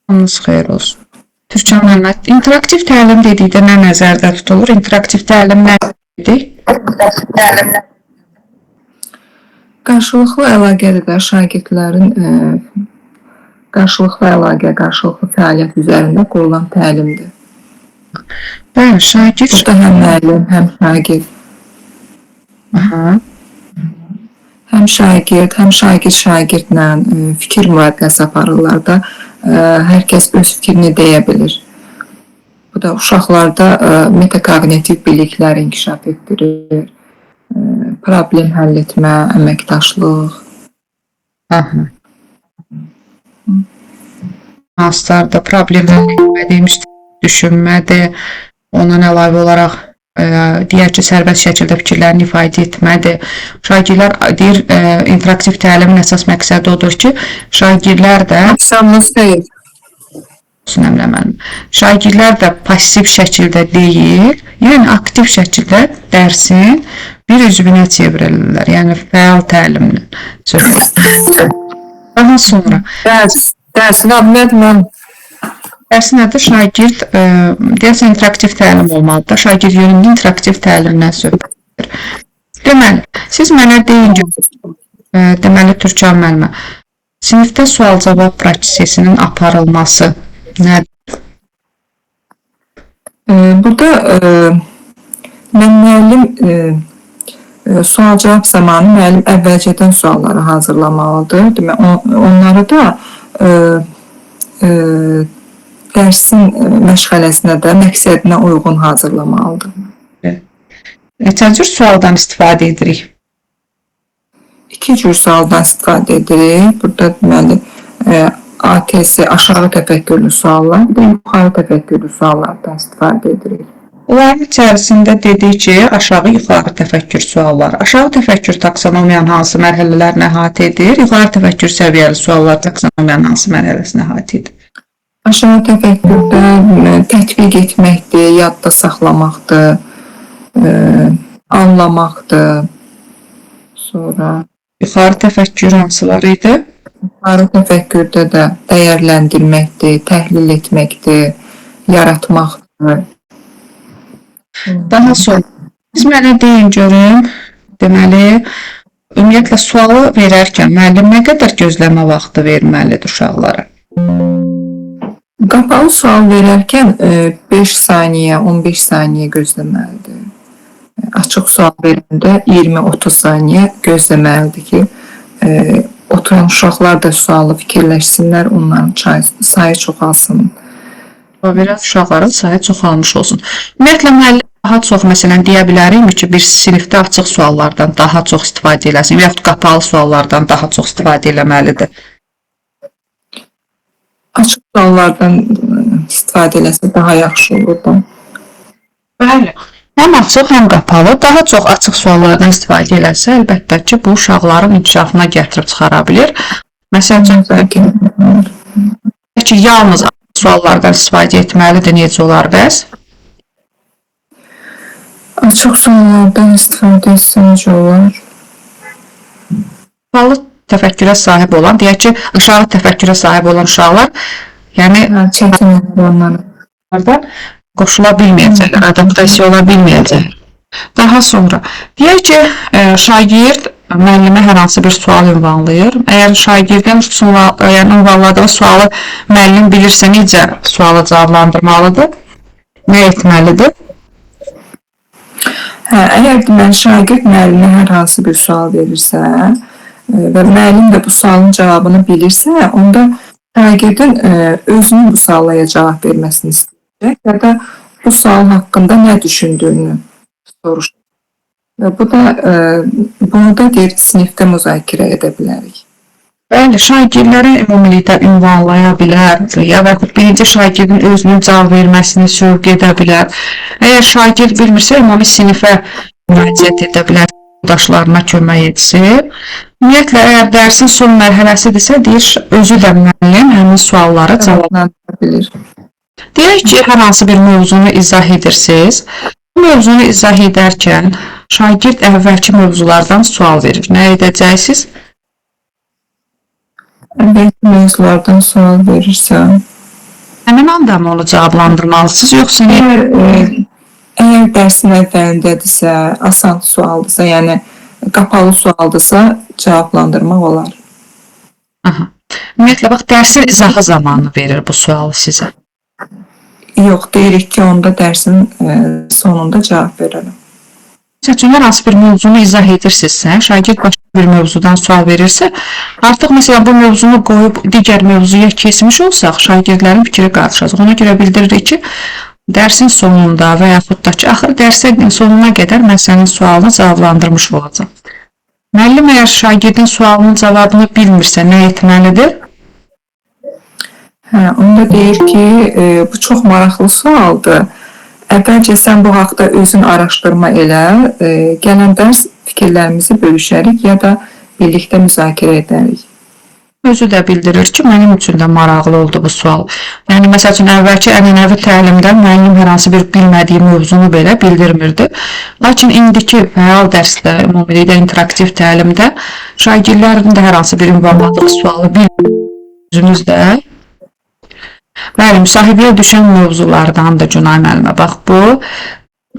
Hamınız xeyir olsun. Türkçə müəllimə, interaktiv təlim dedikdə nə nəzərdə tutulur? İnteraktiv təlim nə dedik? Qarşılıqlı əlaqədə də şagirdlərin qarşılıqlı əlaqə, qarşılıqlı fəaliyyət üzərində qurulan təlimdir. Bəli, şagird. Burada həm müəllim, həm şagird. Həm şagirdlə fikir mübadiləsi aparırlar da, hər kəs öz fikrini deyə bilir. Bu da uşaqlarda metakognitiv bilikləri inkişaf etdirir, problem həll etmə, əməkdaşlıq. Hansılarda problem həll etmə, düşünmədir, ondan əlavə olaraq digər ki, sərbəst şəkildə fikirlərini ifadə etmədir. Şagirdlər deyir, interaktiv təlimin əsas məqsədi odur ki, şagirdlər də şagirdlər də pasiv şəkildə deyil, yəni aktiv şəkildə dərsin bir üzvünə çevrilirlər, yəni fəal təlimlə. Daha sonra dərsin adı nədir? Dərsin adı şagird, deyəsən interaktiv təlim olmalıdır. Şagird yönümlü interaktiv təlimdən söhbət edir. Deməli, siz mənə deyin ki, deməli, Türkçə müəllimə, sinifdə sual-cavab prosesinin aparılması nədir? Burada müəllim sual-cavab zamanı müəllim əvvəlcədən sualları hazırlamalıdır. Deməli, onları da dərsin məşğələsinə də məqsədinə uyğun hazırlamalıdır. Neçə cür sualdan istifadə edirik? 2 cür sualdan istifadə edirik. Burada deməli ATS aşağı təfəkkürlü suallar, bir də yuxarı təfəkkürlü suallardan istifadə edirik. Onların içərisində dedik ki, aşağı yuxarı təfəkkür suallar. Aşağı təfəkkür taksonomiyanın hansı mərhələlərini əhatə edir? Yuxarı təfəkkür səviyyəli suallar taksonomiyanın hansı mərhələsini əhatə edir? Aşağı təfəkkürdə tətbiq etməkdir, yadda saxlamaqdır, anlamaqdır. Sonra yuxarı təfəkkür hansılar idi? Yuxarı təfəkkürdə də dəyərləndirməkdir, təhlil etməkdir, yaratmaqdır. Daha sonra siz mənə deyin görüm, deməli, ümumiyyətlə sualı verərkən müəllim nə qədər gözləmə vaxtı verməlidir uşaqlara? Qapalı sual verərkən 5 saniyə, 15 saniyə gözləməlidir. Açıq sual verəndə 20-30 saniyə gözləməlidir ki, oturan uşaqlar da sualı fikirləşsinlər, onların sayı çoxalsın. Biraz uşaqların sayı çoxalmış olsun. Ümumiyyətlə, müəllim daha çox, məsələn, deyə bilərikmi ki, bir sinifdə açıq suallardan daha çox istifadə eləsin, və yaxud qapalı suallardan daha çox istifadə eləməlidir? Açıq suallardan istifadə eləsə daha yaxşı olur da. Bəli. Həm açıq, həm qapalı, daha çox açıq suallardan istifadə eləsə, əlbəttə ki, bu uşaqların inkişafına gətirib çıxara bilir. Məsələn, ki, yalnız açıq suallardan istifadə etməlidir, necə olar bəs? Açıq suallardan istifadə etsə necə olar? Qapalı təfəkkürə sahib olan, deyək ki, aşağı təfəkkürə sahib olan uşaqlar, yəni çətinliklərdən qoşula bilməyəcəklər, adaptasiya ola bilməyəcəklər. Daha sonra, deyək ki, şagird müəllimə hər hansı bir sual ünvanlayır. Əgər şagirdin ünvanladığı sualı müəllim bilirsə, necə sualı cavablandırmalıdır? Nə etməlidir? Əgər deməli, şagird müəllimə hər hansı bir sual verirsə və müəllim də bu sualın cavabını bilirsə, onda şagirdin özünün bu suala cavab verməsini istəyəcək ya da bu sual haqqında nə düşündüyünü soruşur. Və bunu da deyir, sinifdə müzakirə edə bilərik. Bəli, şagirdləri ümumilikdə ünvanlaya bilər ya və birinci şagirdin özünün cavab verməsini sövq edə bilər. Əgər şagird bilmirsə, ümumi sinifə müraciət edə bilər, yoldaşlarına kömək etsin. Ümumiyyətlə, əgər dərsin son mərhələsidirsə, deyir, özü də müəllim həmin sualları cavablandıra bilir. Deyək ki, hər hansı bir mövzunu izah edirsiniz. Bu mövzunu izah edərkən şagird əvvəlki mövzulardan sual verir. Nə edəcəksiniz? Əvvəlki mövzulardan sual verirsə, Həmin anda mı onu cavablandırmalısınız, yoxsa nə? Əgər dərsin əvvəlindədirsə, asan sualdırsa, yəni qapalı sualdırsa cavablandırmaq olar. Aha. Ümumiyyətlə, bax, dərsin izahı zamanı verir bu sualı sizə. Yox, deyirik ki, onda dərsin sonunda cavab verərəm. Məsəl üçün, hər hansı bir mövzunu izah edirsinizsə, şagird başqa bir mövzudan sual verirsə, artıq məsələn bu mövzunu qoyub digər mövzuya keçmiş olsaq, şagirdlərin fikri qarışacaq. Ona görə bildiririk ki, dərsin sonunda və yaxud da ki, axır dərsin sonuna qədər məsələnin sualını cavablandırmış olacaq. Müəllim əgər şagirdin sualının cavabını bilmirsə, nə etməlidir? Onda deyir ki, bu çox maraqlı sualdır. Əvvəlcə sən bu haqda özün araşdırma elə, gələn dərs fikirlərimizi bölüşərik ya da birlikdə müzakirə edərik. Özü də bildirir ki, mənim üçün də maraqlı oldu bu sual. Yəni, məsəl üçün, əvvəlki ənənəvi təlimdə müəllim hər hansı bir bilmədiyi mövzunu belə bildirmirdi. Lakin indiki fəal dərsdə, ümumilikdə interaktiv təlimdə şagirdlərin də hər hansı bir ünvanladığı sualı özünüz də. Bəli, müsahibəyə düşən mövzulardandır Günay müəllimə. Bax, bu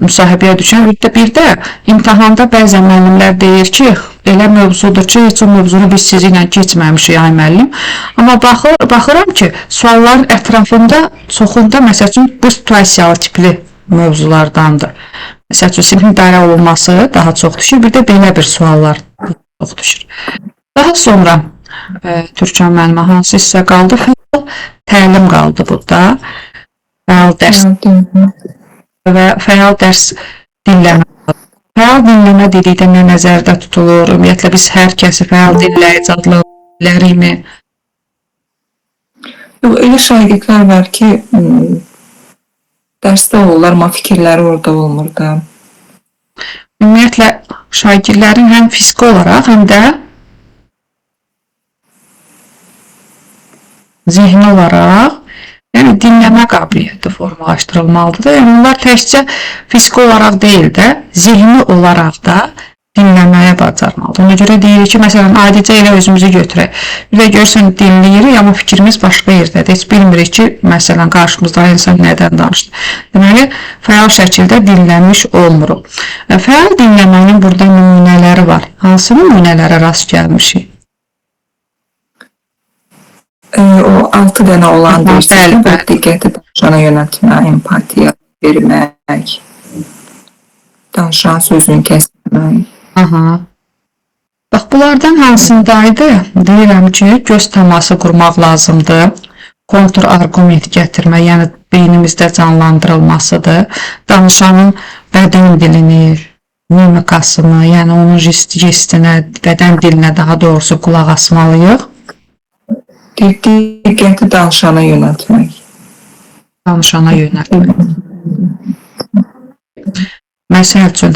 müsahibəyə düşən bir də imtahanda bəzən müəllimlər deyir ki, elə mövzudur ki, heç o mövzunu biz sizinlə keçməmişik, ay müəllim. Amma baxıram ki, sualların ətrafında çoxunda, məsəl üçün, bu situasiyalı tipli mövzulardandır. Məsəl üçün, sinifin idarə olunması daha çox düşür, bir də belə bir suallar çox düşür. Daha sonra Türkan müəllimə hansı hissə qaldı? Təlim qaldı burada. Fəal dərs və fəal dərs dinləmə. Fəal dinləmə dedikdə nə nəzərdə tutulur? Ümumiyyətlə, biz hər kəsi fəal dinləyici adlandırırikmi? Elə şagirdlər var ki, dərsdə olurlar, amma fikirləri orada olmur da. Ümumiyyətlə, şagirdlərin həm fiziki olaraq, həm də zihni olaraq, yəni dinləmə qabiliyyəti formalaşdırılmalıdır. Yəni, onlar təkcə fiziki olaraq deyil də, zihni olaraq da dinləməyə bacarmalıdır. Ona görə deyirik ki, məsələn, adicə elə özümüzü götürək. Bir də görsən, dinləyirik, amma fikrimiz başqa yerdədir. Heç bilmirik ki, məsələn, qarşımızda insan nədən danışdı. Deməli, fəal şəkildə dinləmiş olmuruq. Fəal dinləmənin burada nümunələri var. Hansı nümunələrə rast gəlmişik? O 6 dənə olan deyirsiniz, diqqəti danışana yönəltmək, empatiya vermək, danışan sözünü kəsmək. Bax, bunlardan hansındaydı? Deyirəm ki, göz təması qurmaq lazımdır, kontrargument gətirmək, yəni beynimizdə canlandırılmasıdır, danışanın bədən dilini, mimikasını, yəni onun jestinə, bədən dilinə daha doğrusu qulaq asmalıyıq. Diqqəti danışana yönəltmək. Danışana yönəltmək. Məsəl üçün,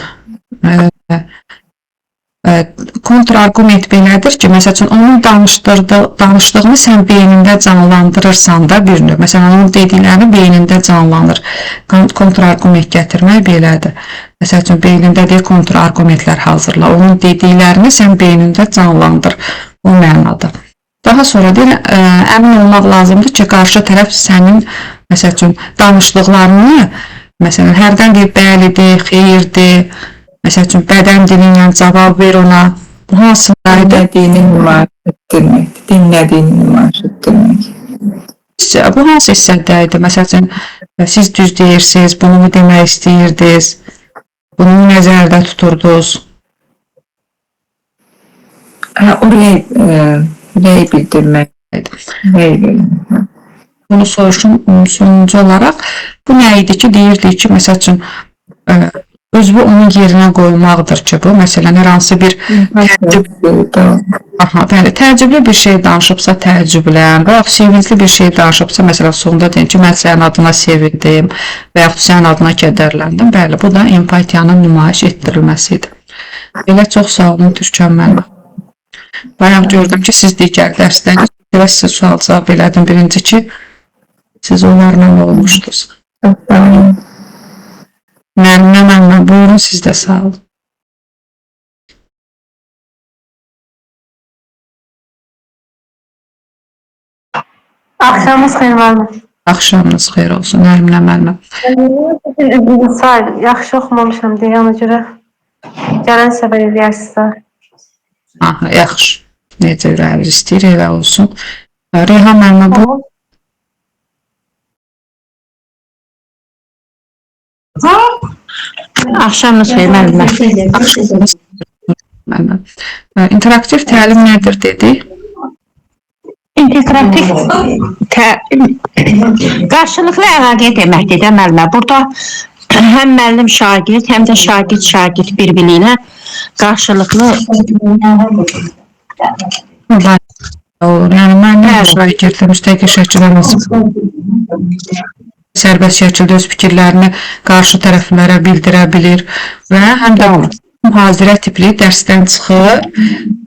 kontrargument belədir ki, məsəl üçün, onun danışdığını sən beynində canlandırırsan da bir növ. Məsələn, onun dediklərini beynində canlanır. Kontrargument gətirmək belədir. Məsəl üçün, beynində deyil, kontrargumentlər hazırla. Onun dediklərini sən beynində canlandır. O mənada. Daha sonra deyil, əmin olmaq lazımdır ki, qarşı tərəf sənin, məsəl üçün, danışdıqlarını, məsələn, hərdən deyil, bəlidir, xeyirdir, məsəl üçün, bədən dili ilə cavab ver ona. Bu hansındaydı? Dinlədiyini nümayiş etdirmək. Bu hansı hissədəydi? Məsəl üçün, siz düz deyirsiniz, bunu mu demək istəyirdiniz, bunu nəzərdə tuturdunuz? Oraya rəy bildirmək. Bunu soruşum sonuncu olaraq. Bu nə idi ki, deyirdik ki, məsəl üçün, özü onun yerinə qoymaqdır ki, bu, məsələn, hər hansı bir təəccüblü bir şey danışıbsa təəccüblən, və yaxud sevincli bir şey danışıbsa, məsələn, sonunda deyim ki, mən sənin adına sevindim və yaxud sənin adına kədərləndim. Bəli, bu da empatiyanın nümayiş etdirilməsidir. Elə çox sağ olun, Türkan müəllimə. Bayaq gördüm ki, siz digər dərslərdə biraz sizə sual cavab elədim. Birinci ki, siz onlarla olmuşdunuz. Müəllimə, buyurun, siz də sağ olun. Axşamınız xeyir müəllim. Axşamınız xeyir olsun, Nərminə müəllimə. Yaxşı oxumamışam deyə ona görə gələn səfər eləyərsizsə. Aha, yaxşı. Necə ürəyiniz istəyir, elə olsun. Reyhan müəllimə bu. Axşamınız xeyir müəllimə. Müəllimə. İnteraktiv təlim nədir dedik? İntegrativ qarşılıqlı əlaqə deməkdir də müəllimə. Burada həm müəllim şagird, həm də şagird bir-biri ilə qarşılıqlı Olur. Yəni müəllim şagirdlə müstəqil şəkildə sərbəst şəkildə öz fikirlərini qarşı tərəflərə bildirə bilir və həm də mühazirə tipli dərsdən çıxır.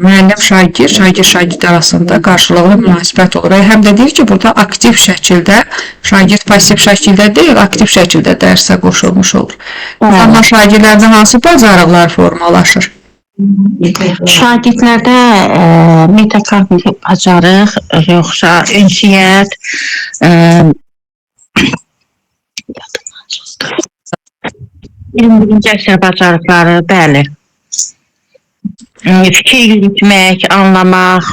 Müəllim şagird arasında qarşılıqlı münasibət olur. Və həm də deyir ki, burada aktiv şəkildə, şagird pasiv şəkildə deyil, aktiv şəkildə dərsə qoşulmuş olur. Amma şagirdlərdə hansı bacarıqlar formalaşır? şagirdlərdə metakognitiv bacarıq, yoxsa ünsiyyət, birinci əksər bacarıqları, bəli. Fikir yürütmək, anlamaq,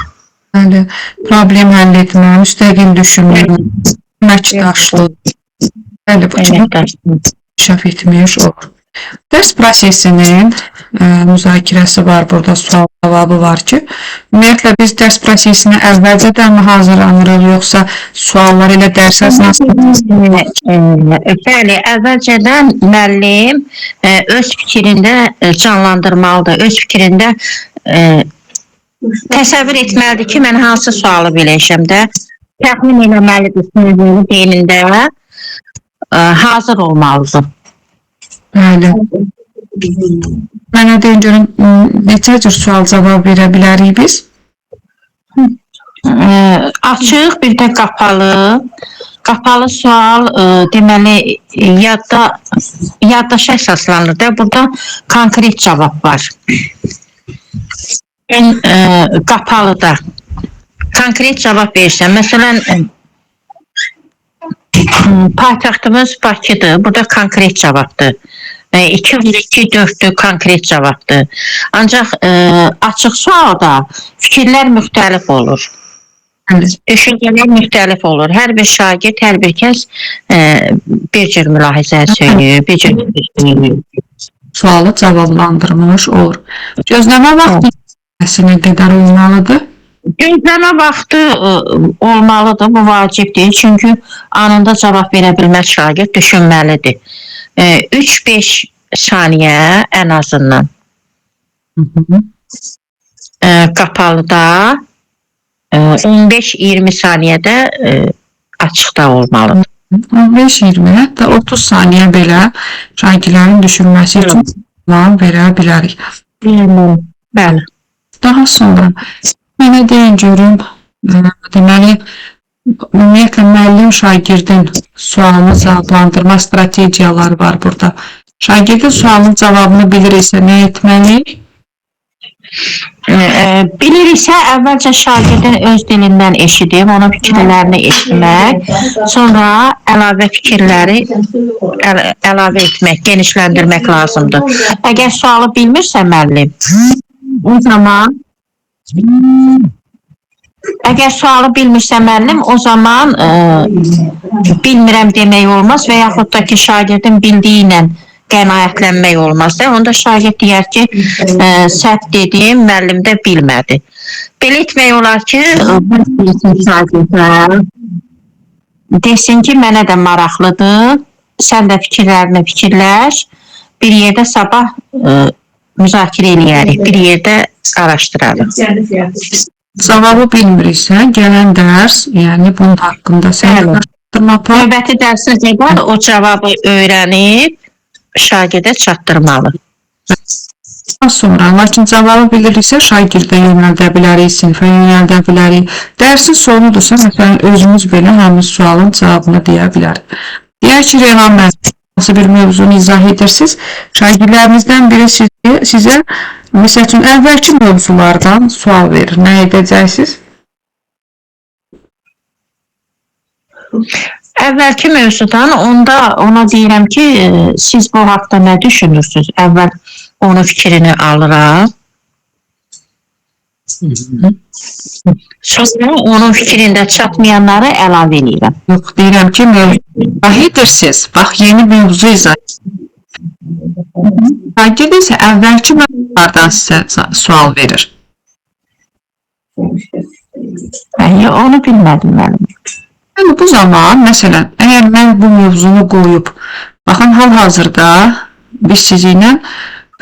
Bəli, problem həll etmə, müstəqil düşünmək, əməkdaşlıq. Bəli, bu kimi inkişaf etmiş olur. Dərs prosesinin müzakirəsi var, burada sual cavabı var ki, ümumiyyətlə biz dərs prosesinə əvvəlcədən mi hazırlanırıq, yoxsa suallar ilə dərs əsnasında? Bəli, əvvəlcədən müəllim öz fikrində canlandırmalıdır, öz fikrində təsəvvür etməlidir ki, mən hansı sualı biləcəm də, təxmin eləməlidir sözünün beynində hazır olmalıdır. Bəli. Mənə deyin görün, neçə cür sual cavab verə bilərik biz? Açıq, bir də qapalı. Qapalı sual deməli yaddaşa əsaslanır da. Burada konkret cavab var. Qapalıda konkret cavab verirsən. Məsələn, paytaxtımız Bakıdır. Burada konkret cavabdır. 2-2-4-dür konkret cavabdır. Ancaq açıq sualda fikirlər müxtəlif olur. Düşüncələr müxtəlif olur. Hər bir şagird, hər bir kəs bir cür mülahizə söylüyor, bir cür söylüyor. Sualı cavablandırmış olur. Gözləmə vaxtı nə qədər olmalıdır? Gözləmə vaxtı olmalıdır, bu vacibdir. Çünki anında cavab verə bilməz şagird düşünməlidir. 3-5 saniyə ən azından. Qapalıda 15-20 saniyədə açıqda olmalıdır. 15-20, hətta 30 saniyə belə şagirdlərin düşünməsi üçün plan verə bilərik. Bəli. Daha sonra mənə deyin görüm, deməli, ümumiyyətlə müəllim şagirdin sualını cavablandırma strategiyaları var burada. Şagirdin sualının cavabını bilirsə nə etməliyik? Bilirsə, əvvəlcə şagirdin öz dilindən eşidib, onun fikirlərini eşitmək, sonra əlavə fikirləri əlavə etmək, genişləndirmək lazımdır. Əgər sualı bilmirsə müəllim, o zaman bilmirəm demək olmaz və yaxud da ki, şagirdin bildiyi ilə qənaətlənmək olmaz da. Onda şagird deyər ki, səhv dedim, müəllim də bilmədi. Belə etmək olar ki, desin ki, mənə də maraqlıdır, sən də fikirlərini fikirləş, bir yerdə sabah müzakirə eləyərik, bir yerdə araşdırarıq. Cavabı bilmiriksə, gələn dərs, yəni bunun haqqında sən araşdırma apar. Növbəti dərsə qədər o cavabı öyrənib şagirdə çatdırmalı. Sonra, lakin cavabı biliriksə, şagirdə yönəldə bilərik, sinifə yönəldə bilərik. Dərsin sonudursa, məsələn, özümüz belə həmin sualın cavabını deyə bilərik. Deyək ki, Reyhan müəllim, hansı bir mövzunu izah edirsiniz, şagirdlərimizdən biri sizə, məsəl üçün, əvvəlki mövzulardan sual verir. Nə edəcəksiniz? əvvəlki mövzudan onda ona deyirəm ki, siz bu haqda nə düşünürsünüz? Əvvəl onun fikrini alıram. Sonra onun fikrində çatmayanları əlavə edirəm. Yox, deyirəm ki, izah edirsiniz. Bax, yeni mövzu izah. Şagird isə əvvəlki mövzulardan sizə sual verir. Onu bilmədim mənim. Yəni, bu zaman, məsələn, əgər mən bu mövzunu qoyub, baxın, hal-hazırda biz sizinlə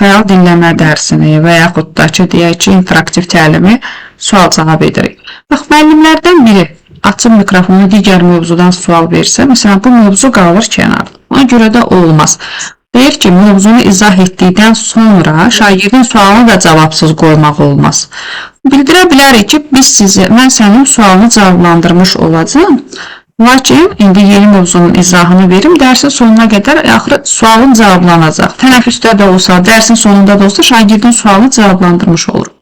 fəal dinləmə dərsini və yaxud da ki, deyək ki, interaktiv təlimi sual-cavab edirik. Bax, müəllimlərdən biri açıb mikrofonu digər mövzudan sual versə, məsələn, bu mövzu qalır kənarda. Ona görə də olmaz. Deyir ki, mövzunu izah etdikdən sonra şagirdin sualını da cavabsız qoymaq olmaz. Bildirə bilərik ki, mən sənin sualını cavablandırmış olacağım. Lakin, indi yeni mövzunun izahını verim, dərsin sonuna qədər axırı sualın cavablanacaq. Tənəffüsdə də olsa, dərsin sonunda da olsa, şagirdin sualını cavablandırmış olur.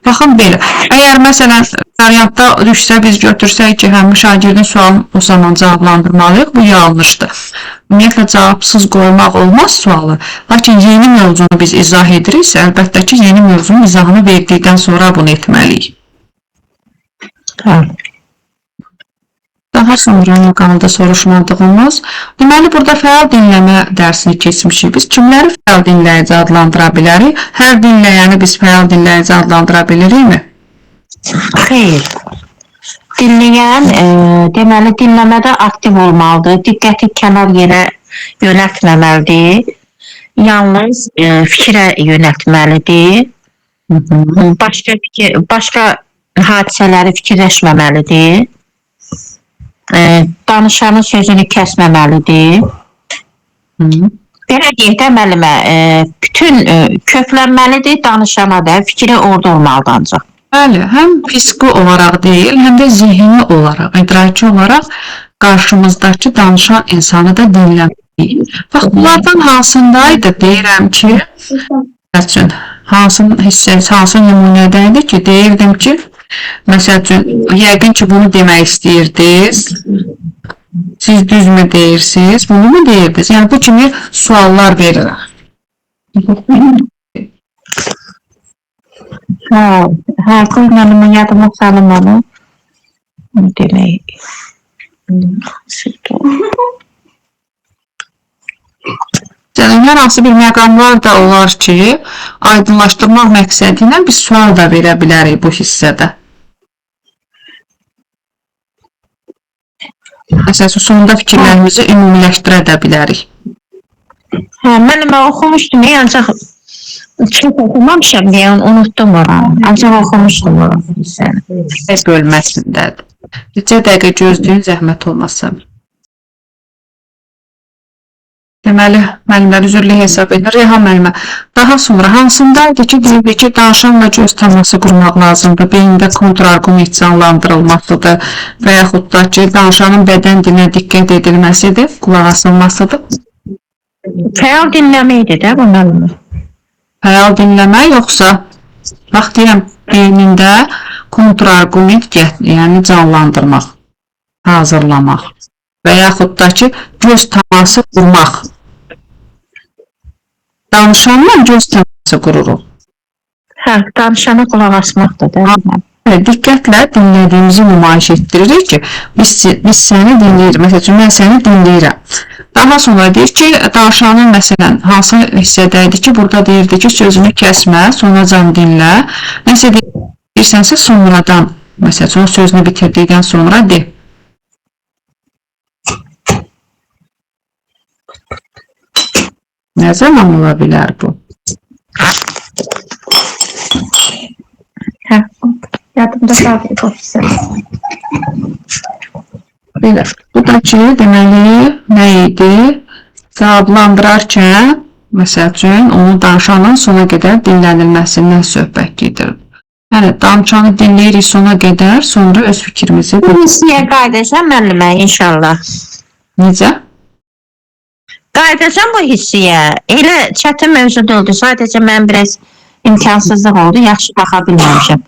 Baxın, belə. Əgər, məsələn, variantda düşsə, biz götürsək ki, həmin şagirdin sualını o zaman cavablandırmalıyıq, bu yanlışdır. Ümumiyyətlə, cavabsız qoymaq olmaz sualı. Lakin yeni mövzunu biz izah ediriksə, əlbəttə ki, yeni mövzunun izahını verdikdən sonra bunu etməliyik. Daha sonra nə qaldı soruşmadığımız. Deməli, burada fəal dinləmə dərsini keçmişik. Biz kimləri fəal dinləyici adlandıra bilərik? Hər dinləyəni biz fəal dinləyici adlandıra bilirikmi? Xeyr. Dinləyən, deməli, dinləmədə aktiv olmalıdır, diqqəti kənar yerə yönəltməməlidir, yalnız fikrə yönəltməlidir, başqa hadisələri fikirləşməməlidir, danışanın sözünü kəsməməlidir. Belə deyək də, müəllimə, bütün köklənməlidir, danışana da fikri orada olmalıdır ancaq. Bəli, həm fiziki olaraq deyil, həm də zihni olaraq, idraki olaraq qarşımızdakı danışan insanı da dinləməliyik. Bax, bunlardan hansındaydı deyirəm ki, hansı nümunədəydi ki, deyirdim ki, məsəl üçün, yəqin ki, bunu demək istəyirdiniz, siz düzmü deyirsiniz, bunu mu deyirdiniz? Yəni, bu kimi suallar verirəm. Qoy mənim yadıma salım onu. Demək. Hər hansı bir məqamlar da olar ki, aydınlaşdırmaq məqsədi ilə bir sual da verə bilərik bu hissədə. Məsələn, sonunda fikirlərimizi ümumiləşdirə də bilərik. Mən oxumuşdum, ancaq çox oxumamışam deyə unutdum oranı. Ancaq oxumuşdum oranı. Bölməsindədir. Neçə dəqiqə gözləyin, zəhmət olmazsa. Deməli, müəllimlər üzrlü hesab edir. Reyhan müəllimə, daha sonra hansındaydı ki, deyildi ki, danışanla göz təması qurmaq lazımdır, beyində kontrargument canlandırılmasıdır və yaxud da ki, danışanın bədən dilinə diqqət edilməsidir, qulaq asılmasıdır. Fəal dinləmə idi də bu müəllimə. Fəal dinləmə yoxsa, bax deyirəm, beynində kontrargument, yəni canlandırmaq, hazırlamaq və yaxud da ki, göz təması qurmaq. Danışanla göz təması qururuq. Danışana qulaq asmaqdır da. Diqqətlə dinlədiyimizi nümayiş etdiririk ki, biz səni dinləyirik. Məsəl üçün, mən səni dinləyirəm. Daha sonra deyir ki, danışanın məsələn, hansı hissədəydi ki, burada deyirdi ki, sözünü kəsmə, sonracan dinlə. Nəsə deyirsənsə, sonradan, məsəl üçün, sözünü bitirdikdən sonra de. Nə zaman ola bilər bu? Yadımda qaldı bu hissə. Belə, bu da ki, deməli, nə idi? Cavablandırarkən, məsəl üçün, onu danışanın sona qədər dinlənilməsindən söhbət gedir. Yəni, danışanı dinləyirik sona qədər, sonra öz fikrimizi... Bu hissəyə qaydacam müəllimə, inşallah. Necə? Qaydacam bu hissəyə. Elə çətin mövzu oldu, sadəcə mən biraz imkansızlıq oldu, yaxşı baxa bilməmişəm.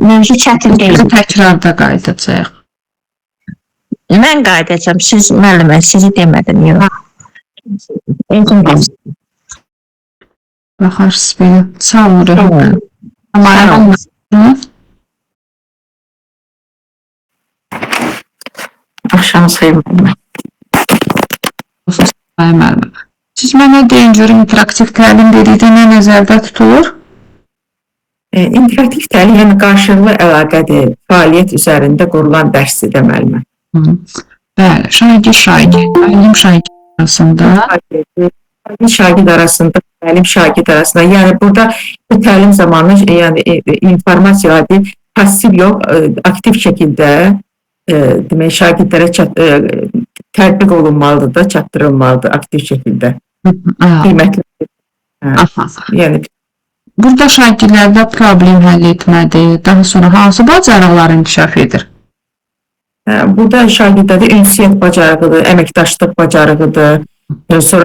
Mövzu çətin deyil. Təkrarda qaydacaq. Mən qayıdacağam. Siz müəllimə, sizi demədim, yox. Özüm qalsın. Baxarsınız belə. Sağ olun Tamam. Rəhmət. Amaya Sağ olun. olmasın. Axşamınız xeyir. Müəllimə. Siz mənə deyin görüm interaktiv təlim dedikdə nə nəzərdə tutulur? İnteraktiv təlim yəni qarşılıqlı əlaqədir, fəaliyyət üzərində qurulan dərsdir deməli. Bəli, şagird, müəllim şagird arasında. Şagird arasında, müəllim şagird arasında. Yəni burada bu təlim zamanı yəni informasiyalar passiv yox, aktiv şəkildə demək şagirdlərə tətbiq olunmalıdır da, çatdırılmalıdır aktiv şəkildə. Qiymətli. Yəni Burada şagirdlərdə problem həll etmədir, daha sonra hansı bacarıqlar inkişaf edir? burada şagirdlərdə ünsiyyət bacarığıdır, əməkdaşlıq bacarığıdır, sonra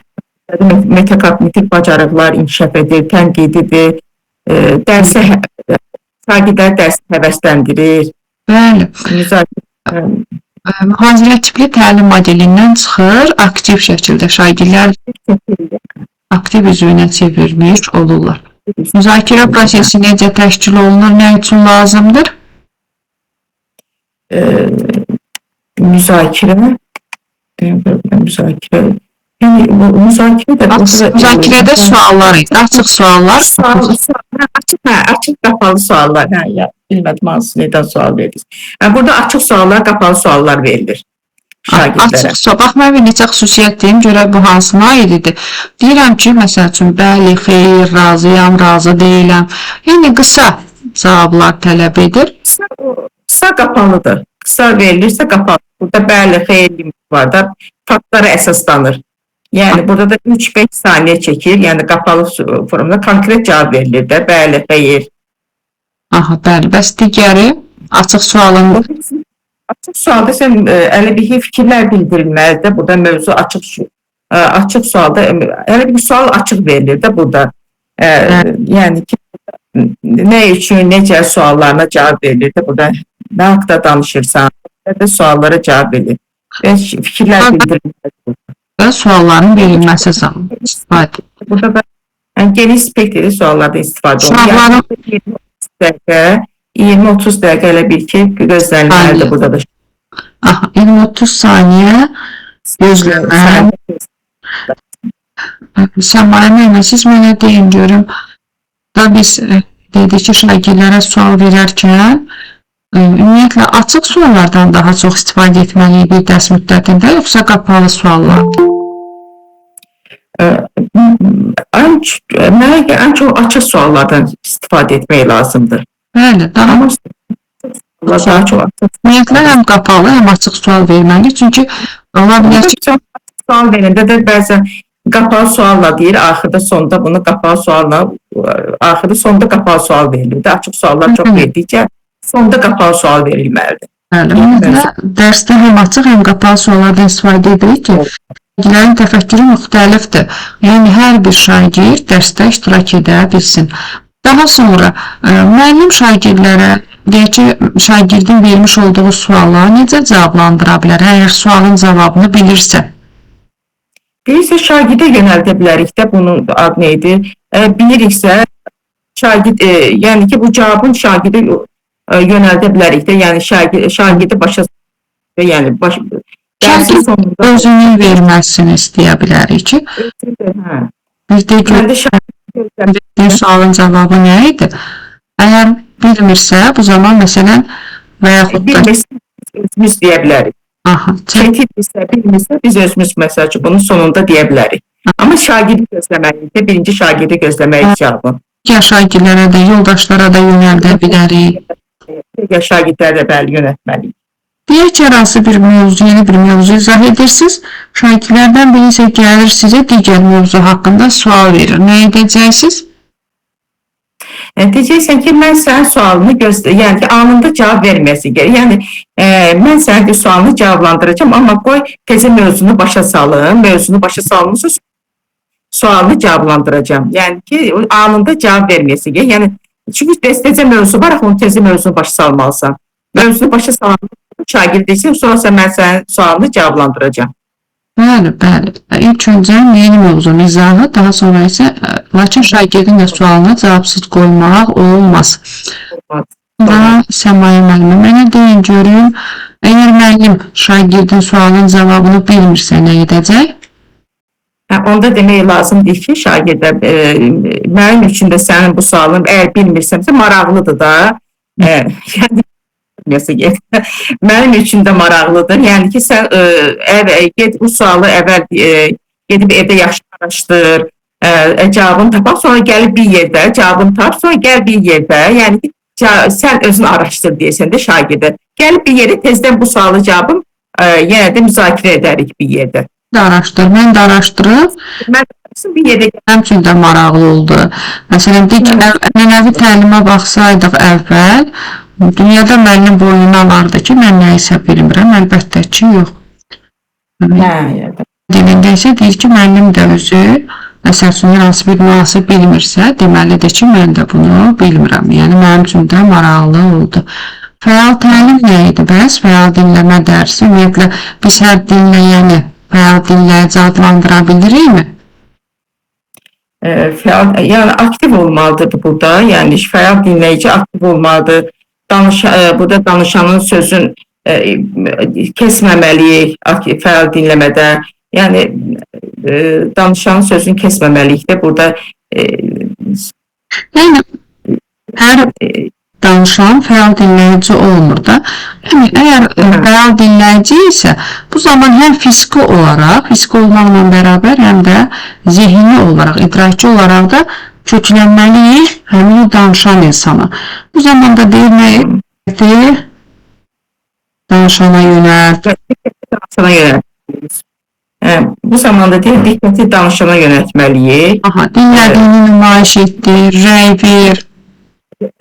metakognitiv bacarıqlar inkişaf edir, tənqididir, dərsə şagirdləri dərsə həvəsləndirir. Bəli. Mühazirə tipli təlim modelindən çıxır, aktiv şəkildə şagirdlər aktiv üzvünə çevrilmiş olurlar. Müzakirə prosesi necə təşkil olunur, nə üçün lazımdır? Müzakirə Müzakirədə suallar idi, açıq suallar. Açıq qapalı suallar. Bilmədim hansı nədən sual verilir. Burada açıq suallar, qapalı suallar verilir şagirdlərə. Açıq sual. Bax, mən bir neçə xüsusiyyət deyim, görə bu hansına aiddir. Deyirəm ki, məsəl üçün, bəli, xeyr, razıyam, razı deyiləm. Yəni, qısa cavablar tələb edir. Qısa qapalıdır. Qısa verilirsə qapalı. Burada bəli, xeyr var da faktlara əsaslanır. Yəni, burada da 3-5 saniyə çəkir. Yəni, qapalı formada konkret cavab verilir də. Bəli, xeyr. Aha, bəli. Bəs digəri açıq sualın... Açıq sualda sən elə bir fikirlər bildirilməlidir. Burada mövzu açıq sualda elə bir sual açıq verilir də burada. Yəni ki, nə üçün, necə suallarına cavab verilir də burada. Nə haqda danışırsan, suallara cavab verilir. Və fikirlər bildirilməlidir. Və sualların verilməsi istifadə. Burada da geniş spektrli suallardan istifadə olunur. 20-30 dəqiqə elə bil ki, gözlənilməlidir burada da. 20-30 saniyə gözləmək. Səmaya müəllimə, siz mənə deyin görüm. Da biz dedik ki, şagirdlərə sual verərkən ümumiyyətlə açıq suallardan daha çox istifadə etməliyik bir dərs müddətində, yoxsa qapalı suallar? Ən çox açıq suallardan istifadə etmək lazımdır. Bəli, daha çox açıq. Ümumiyyətlə həm qapalı, həm açıq sual verməli. Çünki ola bilər ki, sual verəndə də bəzən qapalı sualla deyir, axırda sonda bunu qapalı sualla, axırda sonda qapalı sual verilir. Açıq suallar çox verdikcə sonda qapalı sual verilməlidir. Ümumiyyətlə dərsdə həm açıq, həm qapalı suallardan istifadə edirik ki, şagirdlərin təfəkkürü müxtəlifdir. Yəni, hər bir şagird dərsdə iştirak edə bilsin. Daha sonra müəllim şagirdlərə deyək ki, şagirdin vermiş olduğu sualları necə cavablandıra bilər, əgər sualın cavabını bilirsə? Bilirsə, şagirdə yönəldə bilərik də, bunun adı neydir? Biliriksə, yəni ki, bu cavabın şagirdə yönəldə bilərik də, yəni şagirdi başa yəni şagird özünün verməsini istəyə bilərik ki, biz deyək sualın cavabı nə idi? Əgər bilmirsə, bu zaman məsələn və yaxud da özümüz deyə bilərik. Çətindirsə, bilmirsə, biz özümüz məsəl üçün bunun sonunda deyə bilərik. Amma şagirdi gözləməliyik, birinci şagirdi gözləməliyik cavabı. Digər şagirdlərə də, yoldaşlara da yönəldə bilərik. Digər şagirdlərə də bəli yönəltməliyik. Deyək ki, hansı bir mövzu, yeni bir mövzu izah edirsiniz, şagirdlərdən biri isə gəlir sizə digər mövzu haqqında sual verir. Nə edəcəksiniz? Deyəcəksən ki, mən sənin sualını yəni ki, anında cavab verməsi gəlir. Yəni, mən sənin sualını cavablandıracağım, amma qoy tezə mövzunu başa salın, mövzunu başa salınsa sualını cavablandıracağım. Yəni ki, anında cavab verməsi gəlir. Yəni, çünki tezə mövzu var, onu tezə mövzunu başa salmalısan. Mövzunu başa salandan şagird deyirsən, sonra sən mən sənin sualını cavablandıracağam. Bəli, bəli. İlk öncə yeni mövzunun izahı, daha sonra isə lakin şagirdin də sualına cavabsız qoymaq olmaz. Və Səmaya müəllimə, mənə deyin görüm, əgər müəllim şagirdin sualının cavabını bilmirsə, nə edəcək? Onda demək lazımdır ki, şagirdə mənim üçün də sənin bu sualın əgər bilmirsəmsə maraqlıdır da. Yəni mənim üçün də maraqlıdır. Yəni ki, sən get bu sualı əvvəl gedib evdə yaxşı araşdır, cavabını tapaq, sonra gəlib bir yerdə cavabını tap, sonra gəl bir yerdə. Yəni ki, sən özün araşdır deyəsən də şagirdə. Gəlib bir yerə tezdən bu sualı cavabım yenə də müzakirə edərik bir yerdə. Mən də araşdırıb, bir yerdə mənim üçün də maraqlı oldu. Məsələn, ənənəvi təlimə baxsaydıq əvvəl, dünyada müəllim boynuna alardı ki, mən nə isə bilmirəm, əlbəttə ki, yox. Dilində isə deyir ki, müəllim də özü, məsəl üçün, hansı bir nüansı bilmirsə, deməlidir ki, mən də bunu bilmirəm. Yəni, mənim üçün də maraqlı oldu. Fəal təlim nə idi bəs? Fəal dinləmə dərsi, ümumiyyətlə, biz hər dinləyəni fəal dinləyici adlandıra bilirikmi? Yəni aktiv olmalıdır burada. Yəni fəal dinləyici aktiv olmalıdır. Burada danışanın sözün kesməməliyik fəal dinləmədə. Yəni danışanın sözünü kesməməliyik də burada. Yəni hər danışan fəal dinləyici olmur da. Yəni, əgər fəal dinləyici isə, bu zaman həm fiziki olaraq, fiziki olmaqla bərabər, həm də zehni olaraq, idraki olaraq da köklənməliyik həmin danışan insana. Bu zamanda deyilmək danışana yönəlt. Bu zamanda deyil, diqqəti danışana yönəltməliyik. Dinlədiyini nümayiş etdir, rəy ver.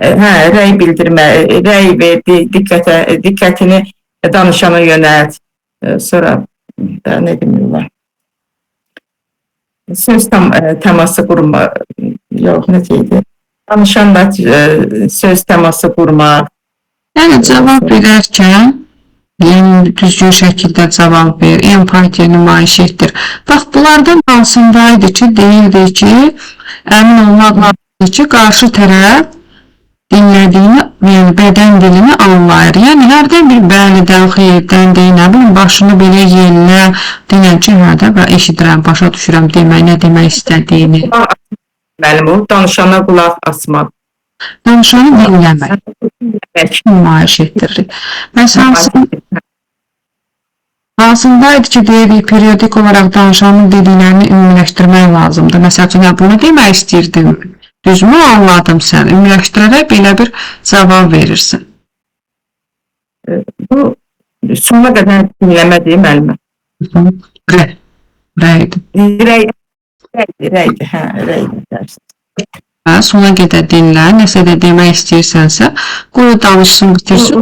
Rəy bildirmə, rəy ver, diqqətini danışana yönəlt. Sonra nə demirlər? Söz təması qurma, yox, nə deyildi? Danışanla söz təması qurmaq. Yəni, cavab verərkən, yəni düzgün şəkildə cavab ver, empatiya nümayiş etdir. Bax, bunlardan hansındaydı ki, deyildi ki, əmin olmaq lazımdır ki, qarşı tərəf dinlədiyini, yəni bədən dilini anlayır. Yəni, hərdən bir bəlidən, xeyirdən deyinə, bunun başını belə yelinə, deyən ki, hə də, eşidirəm, başa düşürəm demək, nə demək istədiyini. Mənim o, danışana qulaq asmaq. Danışanı dinləmək. Nümayiş etdiririk. Məsələn, hansındaydı ki, deyirik, periodik olaraq danışanın dediklərini ümumiləşdirmək lazımdır. Məsələn, bunu demək istəyirdim. Düzmü anladım sən, ümumiləşdirərək belə bir cavab verirsin. Bu, sona qədər dinləmədir, müəllimə. Rəydir. Rəydir, hə, rəydir. Sona qədər dinlə, nəsə də demək istəyirsənsə, qoyu danışsın, bitirsin.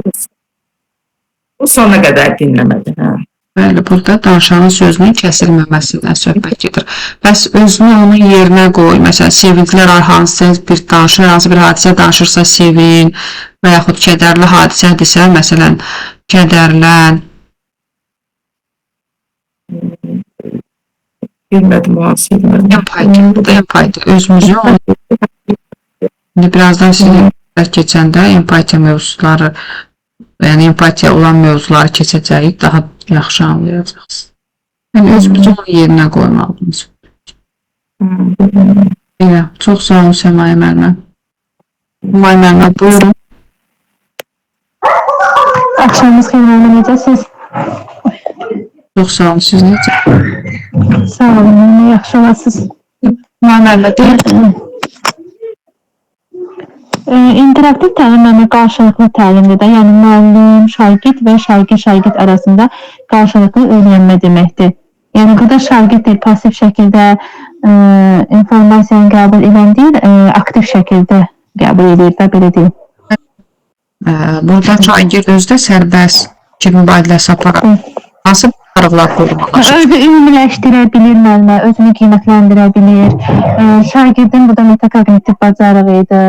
Bu, sona qədər dinləmədir, hə. Bəli, burada danışanın sözünün kəsilməməsindən söhbət gedir. Bəs özünü onun yerinə qoy. Məsələn, sevinclər hansısa bir danışır, hansı bir hadisə danışırsa sevin və yaxud kədərli hadisədirsə, məsələn, kədərlən. Bilmədim, o hansı bilmədim. Empatiya, burada empatiya. Özümüzü birazdan sizə keçəndə empatiya mövzuları, yəni empatiya olan mövzuları keçəcəyik, daha yaxşı anlayacaqsınız. Yəni, özümüzü onun yerinə qoymalıyız. Elə, çox sağ olun Səmaya müəllimə. Səmaya müəllimə, buyurun. Axşamınız xeyir olsun, necəsiniz? Çox sağ olun, siz necə? Sağ olun, yaxşı olasınız. Səmaya müəllimə, deyil. İnteraktiv təlim qarşılıqlı təlimdir də, yəni müəllim, şagird və şagird arasında qarşılıqlı öyrənmə deməkdir. Yəni burada şagird deyil, pasiv şəkildə informasiyanı qəbul edən deyil, aktiv şəkildə qəbul edir də, belə deyil. Burada şagird özdə sərbəst fikir mübadiləsi aparır. Hansı bacarıqlar qurmağa? Özü ümumiləşdirə bilir müəllimə, özünü qiymətləndirə bilir. Şagirdin burada metakognitiv bacarığı idi.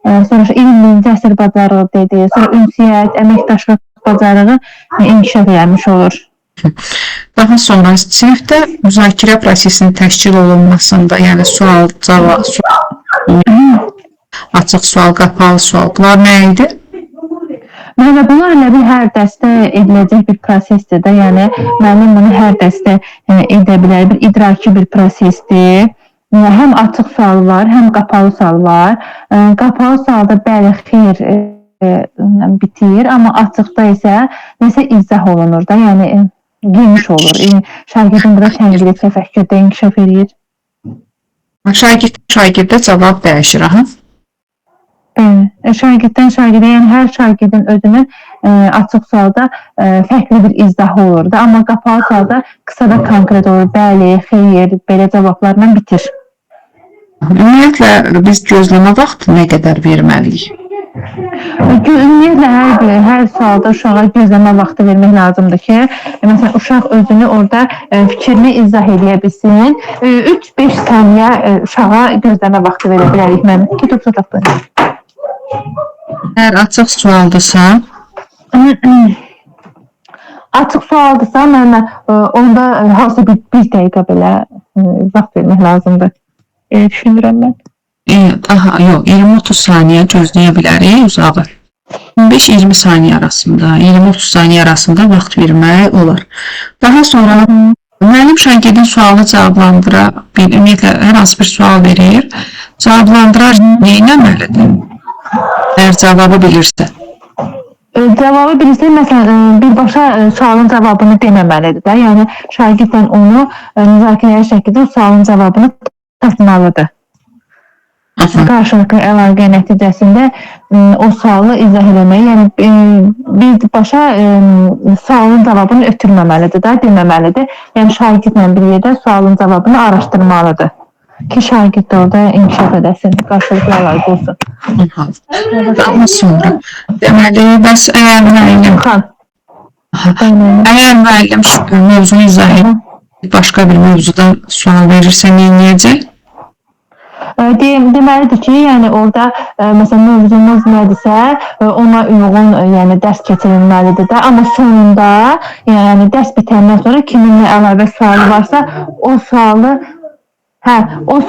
Sonra elmi cəsir bacarığı dedi, sonra ünsiyyət, əməkdaşlıq bacarığı inkişaf eləmiş olur. Daha sonra sinifdə müzakirə prosesinin təşkil olunmasında, yəni sual, cavab, açıq sual, qapalı sual, bunlar nə idi? Bəli, bunlar elə bir hər dərsdə ediləcək bir prosesdir də, yəni müəllim bunu hər dərsdə edə bilər, bir idraki bir prosesdir. Həm açıq sual var, həm qapalı sual var. Qapalı sualda bəli, xeyr bitir, amma açıqda isə nəsə izah olunur da, yəni geniş olur. Şagirdin burada tənqidi təfəkkürdə inkişaf edir. Şagirdə cavab dəyişir, aha. Şagirddən şagirdə, yəni hər şagirdin özünün açıq sualda fərqli bir izahı olur da, amma qapalı sualda qısa və konkret olur. Bəli, xeyr, belə cavablarla bitir. Ümumiyyətlə, biz gözləmə vaxtı nə qədər verməliyik? Ümumiyyətlə, hər sualda uşağa gözləmə vaxtı vermək lazımdır ki, məsələn, uşaq özünü orada fikrini izah edə bilsin. 3-5 saniyə uşağa gözləmə vaxtı verə bilərik. Mən kitub sataqdır. Əgər açıq sualdırsa, açıq sualdırsa, onda hansı bir dəqiqə belə vaxt vermək lazımdır. Düşünürəm mən. Aha, yox, 20-30 saniyə gözləyə bilərik uzağı. 15-20 saniyə arasında, 20-30 saniyə arasında vaxt vermək olar. Daha sonra müəllim şagirdin sualını cavablandıra bilir, ümumiyyətlə, hər hansı bir sual verir, cavablandırar, nə etməlidir? Əgər cavabı bilirsə. Cavabı bilirsə, məsələn, birbaşa sualın cavabını deməməlidir də, yəni şagirdlə onu müzakirəli şəkildə sualın cavabını tapmalıdır. Qarşılıqlı əlaqə nəticəsində o sualı izah eləmək, yəni birbaşa sualın cavabını ötürməməlidir də, deməməlidir. Yəni şagirdlə bir yerdə sualın cavabını araşdırmalıdır ki, şagird orada inkişaf edəsin, qarşılıqlı əlaqə olsun. Daha sonra, deməli, bəs əgər müəllim mövzunu izah edib başqa bir mövzudan sual verirsə, nə edəcək? Deməlidir ki, yəni orada məsələn mövzumuz nədirsə, ona uyğun yəni dərs keçirilməlidir də, amma sonunda, yəni dərs bitəndən sonra kiminlə əlavə sualı varsa, o